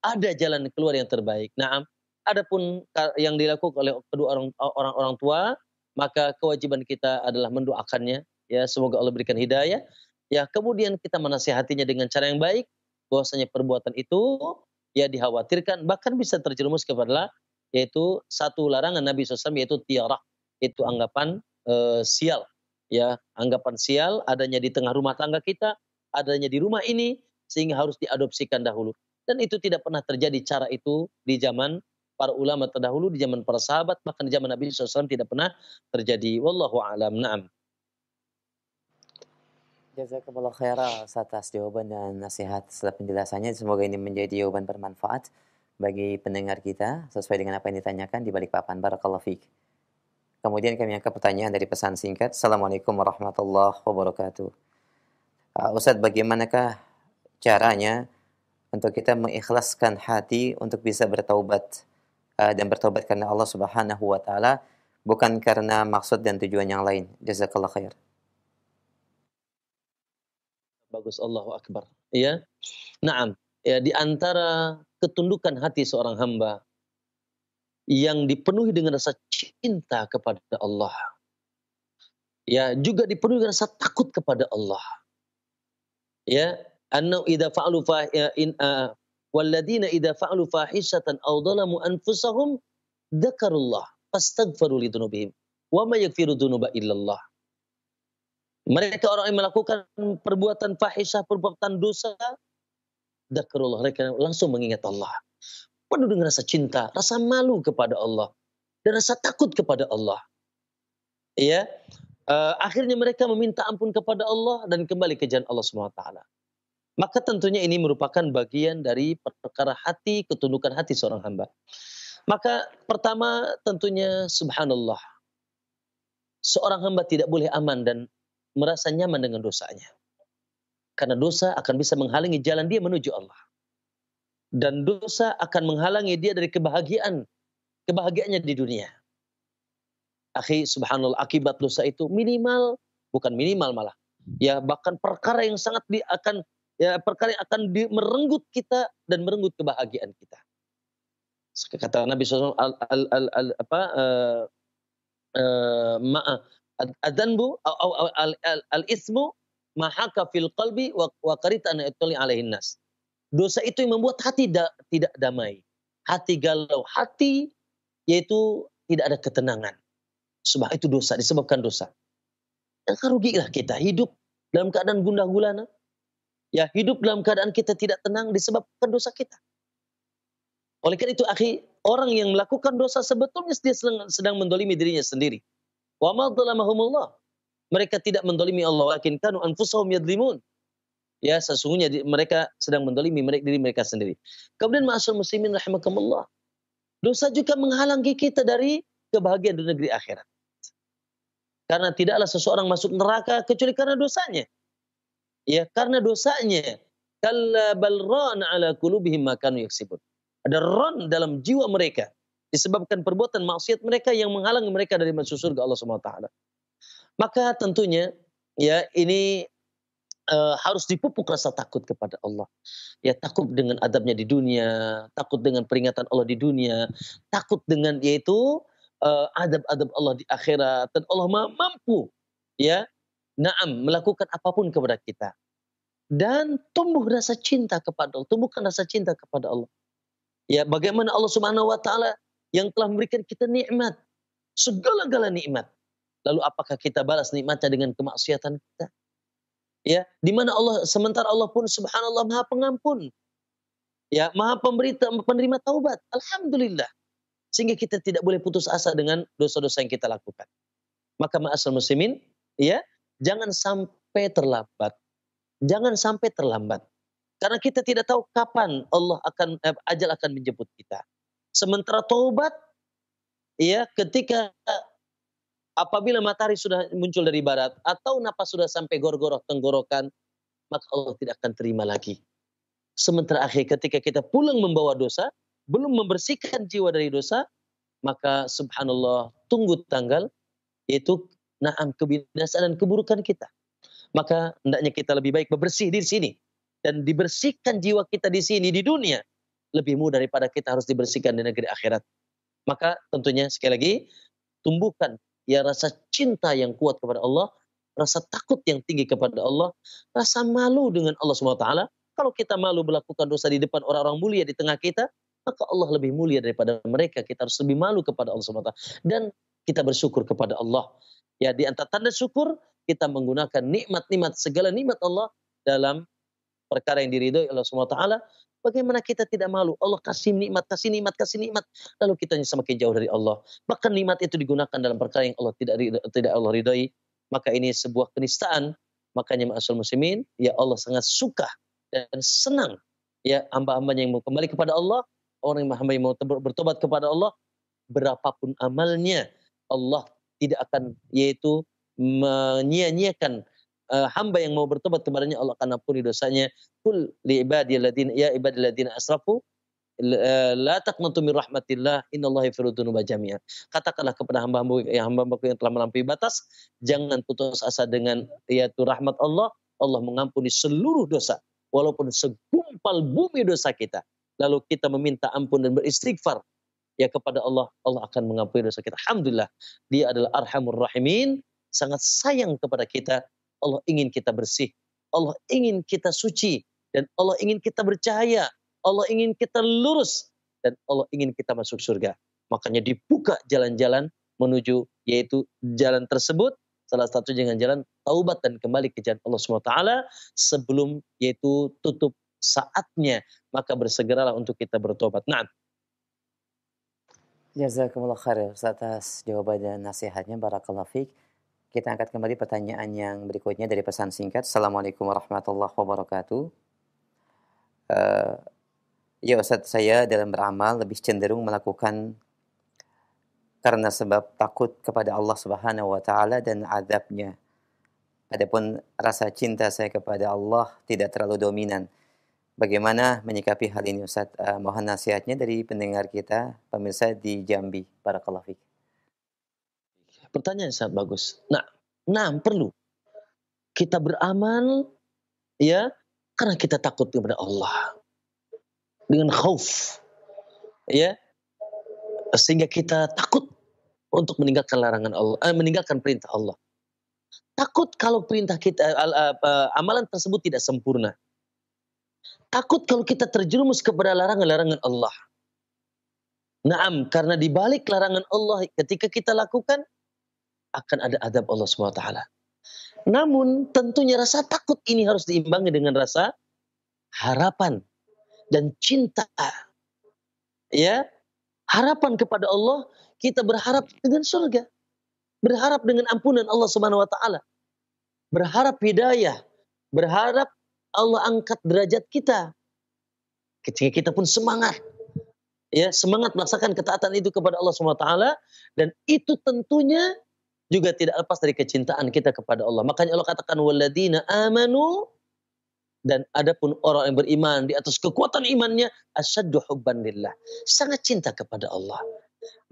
[SPEAKER 1] ada jalan keluar yang terbaik. Nah, adapun yang dilakukan oleh kedua orang tua, maka kewajiban kita adalah mendoakannya ya semoga Allah berikan hidayah. Ya, kemudian kita menasihatinya dengan cara yang baik bahwasanya perbuatan itu ya dikhawatirkan bahkan bisa terjerumus kepada yaitu satu larangan Nabi SAW yaitu tiarah, itu anggapan sial. Ya, anggapan sial adanya di tengah rumah tangga kita, adanya di rumah ini sehingga harus diadopsikan dahulu. Dan itu tidak pernah terjadi cara itu di zaman para ulama terdahulu, di zaman para sahabat, bahkan di zaman Nabi SAW tidak pernah terjadi. Wallahu a'lam. Na'am.
[SPEAKER 2] Jazakumullah khairan atas jawaban dan nasihat setelah penjelasannya. Semoga ini menjadi jawaban bermanfaat bagi pendengar kita sesuai dengan apa yang ditanyakan di balik papan. Barakallahu fiik. Kemudian kami angkat pertanyaan dari pesan singkat. Assalamualaikum warahmatullahi wabarakatuh. Ustadz, bagaimanakah caranya untuk kita mengikhlaskan hati untuk bisa bertaubat dan bertaubat karena Allah Subhanahu wa taala, bukan karena maksud dan tujuan yang lain. Jazakallah khair.
[SPEAKER 1] Bagus, Allahu akbar. Ya. Naam. Ya, di antara ketundukan hati seorang hamba yang dipenuhi dengan rasa cinta kepada Allah. Ya, juga dipenuhi dengan rasa takut kepada Allah. Ya, anna idza fa'alu walladzina idza fa'alu fahishatan aw dhalamu anfusahum dzakarullah fastaghfiru lidzunubihim wa may yaghfiru dzunuba illallah. Mereka orang yang melakukan perbuatan fahisyah, perbuatan dosa, dzakarullah, mereka langsung mengingat Allah. Penuh dengan rasa cinta, rasa malu kepada Allah, dan rasa takut kepada Allah. Ya, akhirnya mereka meminta ampun kepada Allah dan kembali ke jalan Allah SWT. Maka tentunya ini merupakan bagian dari perkara hati, ketundukan hati seorang hamba. Maka pertama tentunya subhanallah, seorang hamba tidak boleh aman dan merasa nyaman dengan dosanya. Karena dosa akan bisa menghalangi jalan dia menuju Allah. Dan dosa akan menghalangi dia dari kebahagiaannya di dunia. akhi, subhanallah, akibat dosa itu minimal, bukan minimal malah, ya bahkan perkara yang sangat perkara yang akan merenggut kita dan merenggut kebahagiaan kita. Kata Nabi SAW, Adzanbu al-ismu mahaka fil qalbi wa qarita an yatli alaihin nas. Dosa itu yang membuat hati tidak damai. Hati galau, hati yaitu tidak ada ketenangan. Sebab itu dosa, disebabkan dosa. Dan rugilah kita hidup dalam keadaan gundah gulana. Ya, hidup dalam keadaan kita tidak tenang disebabkan dosa kita. Oleh karena itu, akhi, orang yang melakukan dosa sebetulnya dia sedang mendolimi dirinya sendiri. Wa ma dhalamahumullah. Mereka tidak mendolimi Allah, lakin kanu anfusahum yadlimun. Ya, sesungguhnya mereka sedang mendolimi diri mereka sendiri. Kemudian ma'asyiral muslimin rahimakumullah. Dosa juga menghalangi kita dari kebahagiaan di negeri akhirat. Karena tidaklah seseorang masuk neraka kecuali karena dosanya. Ya, karena dosanya. Kalla bal rana ala qulubihim ma kanu yaksibun. Ada ron dalam jiwa mereka disebabkan perbuatan maksiat mereka yang menghalangi mereka dari masuk surga Allah Subhanahu wa taala. Maka tentunya ya ini harus dipupuk rasa takut kepada Allah. Ya, takut dengan adabnya di dunia, takut dengan peringatan Allah di dunia, takut dengan yaitu adab-adab Allah di akhirat, dan Allah mampu ya melakukan apapun kepada kita. Dan tumbuh rasa cinta kepada Allah, tumbuhkan rasa cinta kepada Allah. Ya, bagaimana Allah Subhanahu wa taala yang telah memberikan kita nikmat, segala-gala nikmat. Lalu apakah kita balas nikmatnya dengan kemaksiatan kita? Ya, di mana Allah, sementara Allah pun subhanallah Maha Pengampun. Ya, Maha penerima taubat. Alhamdulillah. Sehingga kita tidak boleh putus asa dengan dosa-dosa yang kita lakukan. Maka ma'asyiral muslimin, ya, jangan sampai terlambat. Jangan sampai terlambat. Karena kita tidak tahu kapan ajal akan menjemput kita. Sementara taubat, ya, ketika apabila matahari sudah muncul dari barat atau napas sudah sampai gorgoroh tenggorokan, maka Allah tidak akan terima lagi. Sementara akhir ketika kita pulang membawa dosa, belum membersihkan jiwa dari dosa, maka subhanallah tunggu tanggal yaitu kebinasaan dan keburukan kita. Maka hendaknya kita lebih baik bersih di sini dan dibersihkan jiwa kita di sini di dunia lebih mudah daripada kita harus dibersihkan di negeri akhirat. Maka tentunya sekali lagi tumbuhkan ya rasa cinta yang kuat kepada Allah, rasa takut yang tinggi kepada Allah, rasa malu dengan Allah Subhanahu wa taala. Kalau kita malu melakukan dosa di depan orang-orang mulia di tengah kita, maka Allah lebih mulia daripada mereka. Kita harus lebih malu kepada Allah Subhanahu wa taala dan kita bersyukur kepada Allah. Ya, di antara tanda syukur kita menggunakan nikmat-nikmat, segala nikmat Allah dalam perkara yang diridhoi Allah Subhanahu wa taala. Bagaimana kita tidak malu? Allah kasih nikmat, kasih nikmat, kasih nikmat, lalu kita semakin jauh dari Allah. Bahkan nikmat itu digunakan dalam perkara yang Allah tidak Allah ridhoi. Maka ini sebuah kenistaan. Makanya ma'asyiral muslimin, ya Allah sangat suka dan senang ya hamba-hambanya yang mau kembali kepada Allah, orang yang mau bertobat kepada Allah, berapapun amalnya Allah tidak akan yaitu menyia-nyiakan hamba yang mau bertobat kepadanya. Allah akan ampuni dosanya. Qul li ibadilladzina asrafu la taqnatu min rahmatillah innallaha yaghfiru dzunuba jami'an. Katakanlah kepada hamba-hambaku yang telah melampaui batas, jangan putus asa dengan yaitu rahmat Allah. Allah mengampuni seluruh dosa walaupun segumpal bumi dosa kita. Lalu kita meminta ampun dan beristighfar ya kepada Allah, Allah akan mengampuni dosa kita. Alhamdulillah, Dia adalah Arhamur Rahimin, sangat sayang kepada kita. Allah ingin kita bersih, Allah ingin kita suci, dan Allah ingin kita bercahaya, Allah ingin kita lurus, dan Allah ingin kita masuk surga. Makanya dibuka jalan-jalan menuju yaitu jalan tersebut, salah satu jalan taubat dan kembali ke jalan Allah SWT sebelum yaitu tutup saatnya, maka bersegeralah untuk kita bertobat. Nah,
[SPEAKER 2] Jazakumullah khair atas jawaban dan nasihatnya, barakallahu fiik. Kita angkat kembali pertanyaan yang berikutnya dari pesan singkat. Assalamualaikum warahmatullahi wabarakatuh. Ya Ustaz, saya dalam beramal lebih cenderung melakukan karena sebab takut kepada Allah Subhanahu wa taala dan azabnya. Adapun rasa cinta saya kepada Allah tidak terlalu dominan. Bagaimana menyikapi hal ini Ustaz? Mohon nasihatnya dari pendengar kita, pemirsa di Jambi. Barakallahu fiik.
[SPEAKER 1] Pertanyaan yang sangat bagus. Nah, perlu kita beramal ya karena kita takut kepada Allah dengan khauf ya, sehingga kita takut untuk meninggalkan larangan Allah, meninggalkan perintah Allah. Takut kalau perintah kita amalan tersebut tidak sempurna. Takut kalau kita terjerumus kepada larangan-larangan Allah. Naam, karena di balik larangan Allah ketika kita lakukan akan ada adab Allah SWT. Namun tentunya rasa takut ini harus diimbangi dengan rasa harapan dan cinta. Ya, harapan kepada Allah, kita berharap dengan surga. Berharap dengan ampunan Allah Subhanahu wa taala. Berharap hidayah, berharap Allah angkat derajat kita. Ketika kita pun semangat. Ya, semangat melaksanakan ketaatan itu kepada Allah Subhanahu wa taala, dan itu tentunya juga tidak lepas dari kecintaan kita kepada Allah. Makanya Allah katakan walladzina amanu, dan adapun orang yang beriman di atas kekuatan imannya asyaddu hubban lillah, sangat cinta kepada Allah.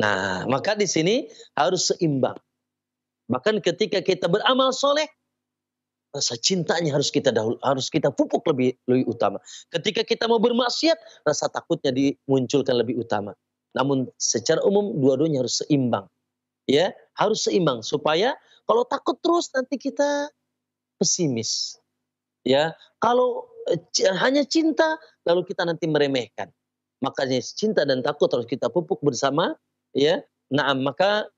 [SPEAKER 1] Nah, maka di sini harus seimbang. Bahkan ketika kita beramal soleh, rasa cintanya harus kita pupuk lebih utama. Ketika kita mau bermaksiat, rasa takutnya dimunculkan lebih utama. Namun secara umum dua-duanya harus seimbang. Ya, harus seimbang supaya kalau takut terus nanti kita pesimis. Ya, kalau hanya cinta lalu kita nanti meremehkan. Makanya cinta dan takut harus kita pupuk bersama, ya. Nah, maka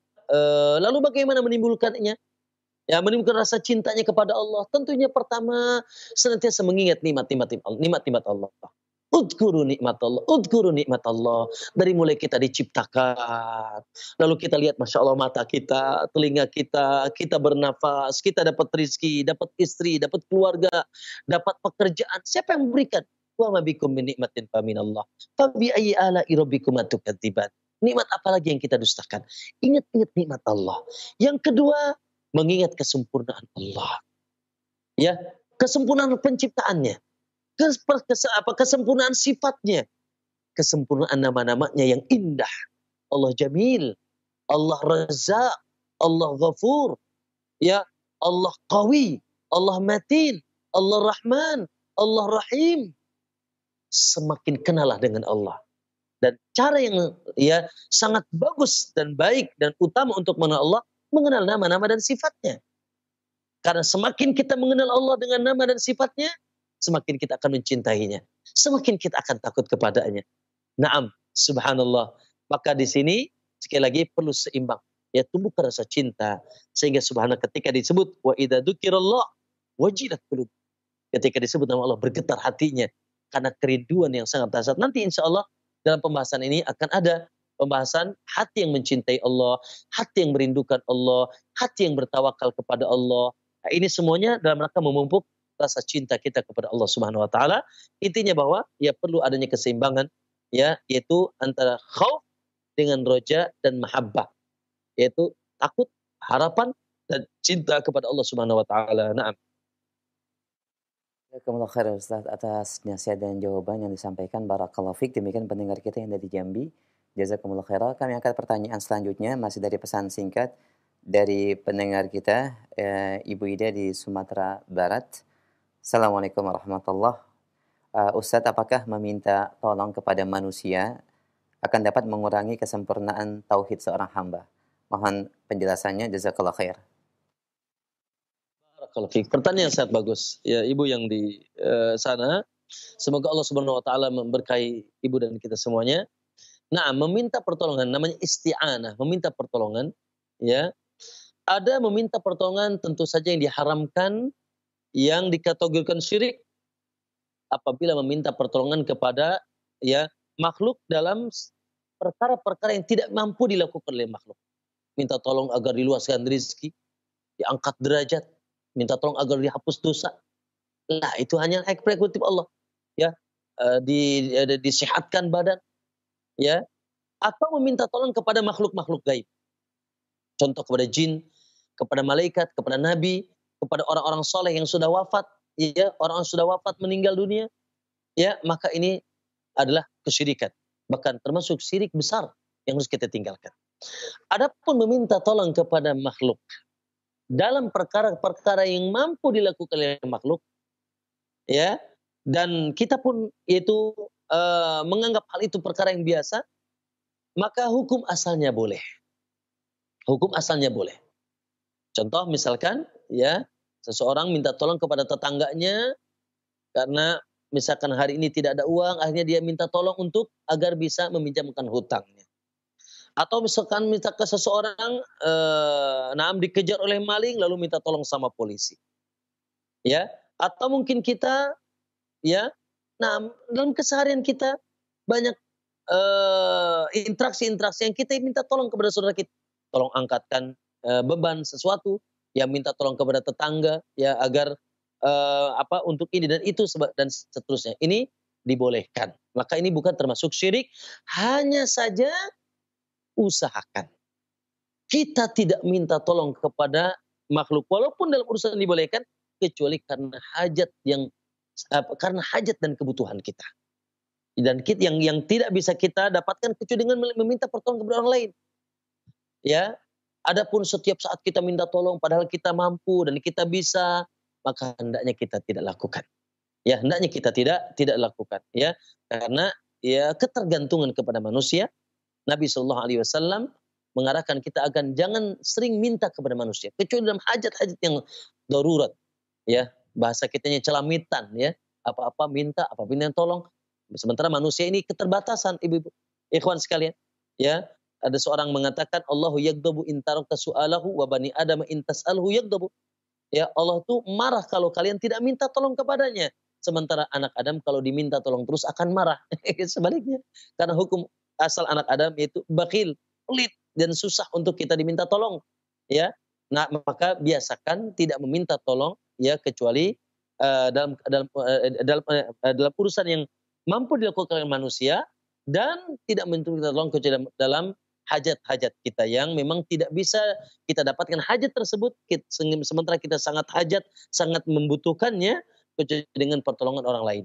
[SPEAKER 1] lalu bagaimana menimbulkannya? Ya, menimbulkan rasa cintanya kepada Allah. Tentunya pertama senantiasa mengingat nikmat-nikmat Allah. Udhkuru nikmat Allah, udhkuru nikmat Allah. Dari mulai kita diciptakan, lalu kita lihat Masya Allah mata kita, telinga kita, kita bernafas, kita dapat rizki, dapat istri, dapat keluarga, dapat pekerjaan. Siapa yang memberikan? Wa ma bikum min nikmatin fa minallah. Fa bi ayyi ala'i rabbikum tukadziban. Nikmat apa lagi yang kita dustakan? Ingat-ingat nikmat Allah. Yang kedua, mengingat kesempurnaan Allah. Ya, kesempurnaan penciptaannya. Kesempurnaan sifatnya, kesempurnaan nama-namanya yang indah. Allah Jamil, Allah Razzaq, Allah Ghafur, ya, Allah Qawi, Allah Matin, Allah Rahman, Allah Rahim. Semakin kenalah dengan Allah. Dan cara yang ya sangat bagus dan baik dan utama untuk mengenal Allah, mengenal nama-nama dan sifatnya. Karena semakin kita mengenal Allah dengan nama dan sifatnya, semakin kita akan mencintainya, semakin kita akan takut kepadanya. Naam, subhanallah. Maka di sini sekali lagi perlu seimbang. Ya, tumbuhkan rasa cinta sehingga subhanallah ketika disebut wa idza dzukirallah wajilat qulub. Ketika disebut nama Allah bergetar hatinya karena kerinduan yang sangat dahsyat. Nanti insya Allah dalam pembahasan ini akan ada pembahasan hati yang mencintai Allah, hati yang merindukan Allah, hati yang bertawakal kepada Allah. Nah, ini semuanya dalam rangka memupuk rasa cinta kita kepada Allah Subhanahu wa taala. Intinya bahwa ya perlu adanya keseimbangan, ya, yaitu antara khauf dengan roja dan mahabbah, yaitu takut, harapan dan cinta kepada Allah Subhanahu wa taala. Naam.
[SPEAKER 2] Jazakumullah khairan Ustaz atas nasihat dan jawaban yang disampaikan. Barakallahu fiik. Demikian pendengar kita yang dari Jambi. Jazakumullah khairan. Kami angkat pertanyaan selanjutnya masih dari pesan singkat dari pendengar kita, Ibu Ida di Sumatera Barat. Assalamualaikum warahmatullahi wabarakatuh. Ustadz, apakah meminta tolong kepada manusia akan dapat mengurangi kesempurnaan tauhid seorang hamba? Mohon penjelasannya, jazakallah khair.
[SPEAKER 1] Barakallahu fiik. Pertanyaan yang sangat bagus. Ya, Ibu yang di sana, semoga Allah Subhanahu wa taala memberkahi Ibu dan kita semuanya. Nah, meminta pertolongan namanya isti'anah, meminta pertolongan, ya. Ada meminta pertolongan tentu saja yang diharamkan, yang dikategorikan syirik apabila meminta pertolongan kepada ya makhluk dalam perkara-perkara yang tidak mampu dilakukan oleh makhluk. Minta tolong agar diluaskan rezeki, diangkat derajat, minta tolong agar dihapus dosa. Nah, itu hanya hak prerogatif Allah. Ya, disehatkan badan, ya, atau meminta tolong kepada makhluk-makhluk gaib. Contoh kepada jin, kepada malaikat, kepada nabi, kepada orang-orang soleh yang sudah wafat, ya, orang yang sudah wafat meninggal dunia, ya, maka ini adalah kesyirikan. Bahkan termasuk syirik besar, yang harus kita tinggalkan. Adapun meminta tolong kepada makhluk dalam perkara-perkara yang mampu dilakukan oleh makhluk, ya, dan kita pun itu menganggap hal itu perkara yang biasa, maka hukum asalnya boleh. Hukum asalnya boleh. Contoh misalkan, ya, seseorang minta tolong kepada tetangganya karena misalkan hari ini tidak ada uang, akhirnya dia minta tolong untuk agar bisa meminjamkan hutangnya. Atau misalkan minta ke seseorang, dikejar oleh maling lalu minta tolong sama polisi. Ya, atau mungkin kita, ya, dalam keseharian kita banyak interaksi-interaksi yang kita minta tolong kepada saudara kita. Tolong angkatkan beban sesuatu, ya minta tolong kepada tetangga, ya agar untuk ini dan itu dan seterusnya. Ini dibolehkan. Maka ini bukan termasuk syirik, hanya saja usahakan kita tidak minta tolong kepada makhluk walaupun dalam urusan dibolehkan, kecuali karena hajat dan kebutuhan kita. Dan yang tidak bisa kita dapatkan kecuali dengan meminta pertolongan kepada orang lain. Ya, adapun setiap saat kita minta tolong padahal kita mampu dan kita bisa, maka hendaknya kita tidak lakukan. Ya, hendaknya kita tidak lakukan, ya. Karena ya ketergantungan kepada manusia. Nabi SAW mengarahkan kita akan jangan sering minta kepada manusia, kecuali dalam hajat-hajat yang darurat, ya, bahasa kitanya celamitan, ya, apa-apa minta tolong. Sementara manusia ini keterbatasan, ibu-ibu, ikhwan sekalian, ya. Ada seorang mengatakan Allahu yaghdabu in tarakta su'alahu wa bani adam in tas'alhu yaghdabu. Ya, Allah tuh marah kalau kalian tidak minta tolong kepadanya. Sementara anak Adam kalau diminta tolong terus akan marah. Sebaliknya, karena hukum asal anak Adam itu bakhil, pelit dan susah untuk kita diminta tolong, ya. Nah, maka biasakan tidak meminta tolong, ya, kecuali dalam urusan yang mampu dilakukan oleh manusia dan tidak minta tolong kecuali dalam hajat-hajat kita yang memang tidak bisa kita dapatkan hajat tersebut, sementara kita sangat hajat, sangat membutuhkannya, kecuali dengan pertolongan orang lain.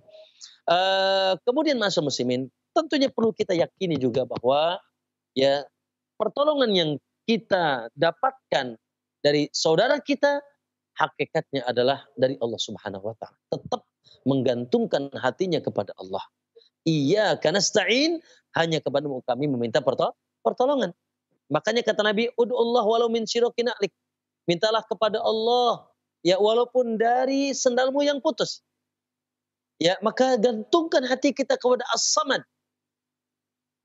[SPEAKER 1] Kemudian ma'asyiral muslimin, tentunya perlu kita yakini juga bahwa, ya, pertolongan yang kita dapatkan dari saudara kita hakikatnya adalah dari Allah Subhanahu wa taala. Tetap menggantungkan hatinya kepada Allah. Iyyaka nasta'in, hanya kepadamu kami meminta pertolongan. Makanya kata Nabi, ud'ullah walau min syiraki na'lik. Mintalah kepada Allah, ya, walaupun dari sendalmu yang putus. Ya, maka gantungkan hati kita kepada As-Samad.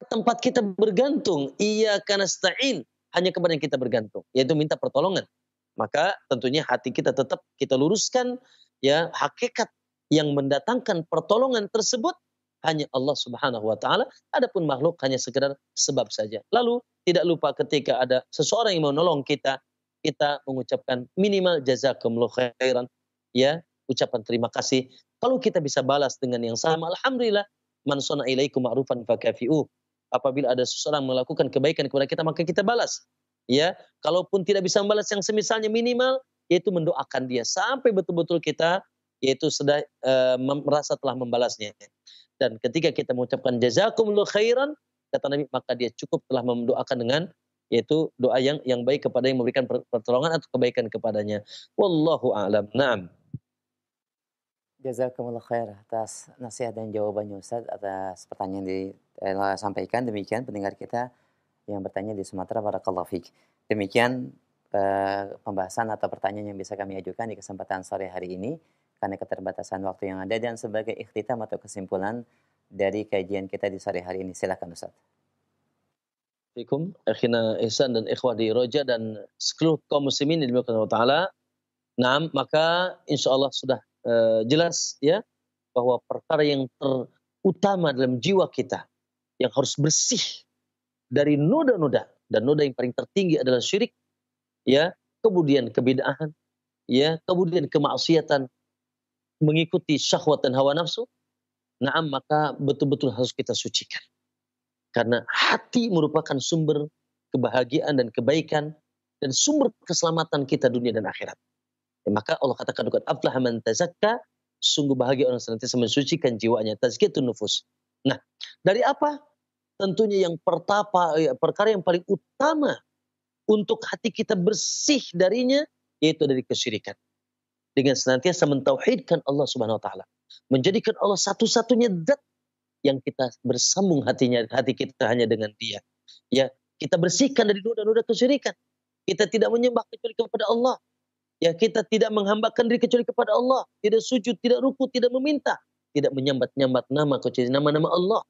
[SPEAKER 1] Tempat kita bergantung, iyyaka nasta'in, hanya kepada yang kita bergantung, yaitu minta pertolongan. Maka tentunya hati kita tetap kita luruskan, ya, hakikat yang mendatangkan pertolongan tersebut hanya Allah Subhanahu wa taala, adapun makhluk hanya sekedar sebab saja. Lalu tidak lupa ketika ada seseorang yang mau nolong kita, kita mengucapkan minimal jazakumullah khairan, ya, ucapan terima kasih. Kalau kita bisa balas dengan yang sama, alhamdulillah. Man shana ilaikum ma'rufan fakafi'u. Apabila ada seseorang melakukan kebaikan kepada kita, maka kita balas. Ya, kalaupun tidak bisa membalas yang semisalnya minimal, yaitu mendoakan dia sampai betul-betul kita yaitu sudah merasa telah membalasnya. Dan ketika kita mengucapkan jazakumullah khairan, kata Nabi, maka dia cukup telah mendoakan dengan yaitu doa yang baik kepada yang memberikan pertolongan atau kebaikan kepadanya. Wallahu a'lam. Naam.
[SPEAKER 2] Jazakumullah khair atas nasihat dan jawabannya Ustaz atas pertanyaan yang disampaikan. Demikian pendengar kita yang bertanya di Sumatera, barakallahu fiik. Demikian pembahasan atau pertanyaan yang bisa kami ajukan di kesempatan sore hari ini karena keterbatasan waktu yang ada, dan sebagai ikhtitam atau kesimpulan dari kajian kita di sore hari ini, silakan Ustaz.
[SPEAKER 1] Assalamualaikum akhina ihsan dan ikhwah di Roja dan seluruh kaum muslimin yang dimuliakan Allah Ta'ala. Nah, maka insyaallah sudah jelas, ya, bahwa perkara yang terutama dalam jiwa kita yang harus bersih dari noda-noda, dan noda yang paling tertinggi adalah syirik, ya, kemudian kebid'ahan, ya, kemudian kemaksiatan, mengikuti syahwat dan hawa nafsu. Naam, maka betul-betul harus kita sucikan. Karena hati merupakan sumber kebahagiaan dan kebaikan dan sumber keselamatan kita dunia dan akhirat. Ya, maka Allah katakan, qad aflaha man tazakka, sungguh bahagia orang senantiasa mensucikan jiwanya, tazkiyatun nufus. Nah, dari apa? tentunya yang perkara yang paling utama untuk hati kita bersih darinya, yaitu dari kesyirikan. Dengan senantiasa mentauhidkan Allah Subhanahu wa taala. Menjadikan Allah satu-satunya zat yang kita bersambung hati kita hanya dengan Dia. Ya, kita bersihkan dari noda-noda kesyirikan. Kita tidak menyembah kecuali kepada Allah. Ya, kita tidak menghambakan diri kecuali kepada Allah. Tidak sujud, tidak ruku, tidak meminta, tidak menyambat-nyambat nama kecuali nama-nama Allah.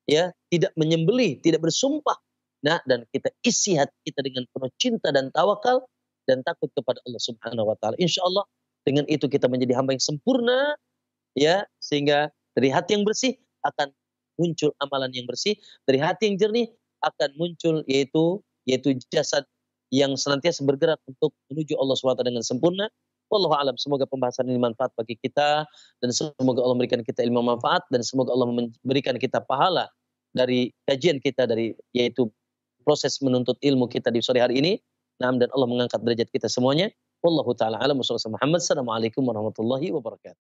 [SPEAKER 1] Ya, tidak menyembelih, tidak bersumpah. Nah, dan kita isi hati kita dengan penuh cinta dan tawakal dan takut kepada Allah Subhanahu wa taala. Insyaallah dengan itu kita menjadi hamba yang sempurna, ya, sehingga dari hati yang bersih akan muncul amalan yang bersih, dari hati yang jernih akan muncul yaitu jasad yang senantiasa bergerak untuk menuju Allah SWT dengan sempurna. Wallahu a'lam. Semoga pembahasan ini manfaat bagi kita, dan semoga Allah memberikan kita ilmu manfaat, dan semoga Allah memberikan kita pahala dari kajian kita, dari yaitu proses menuntut ilmu kita di sore hari ini. Naam, dan Allah mengangkat derajat kita semuanya. Wallahu taala a'lam. Wassalamualaikum warahmatullahi wabarakatuh.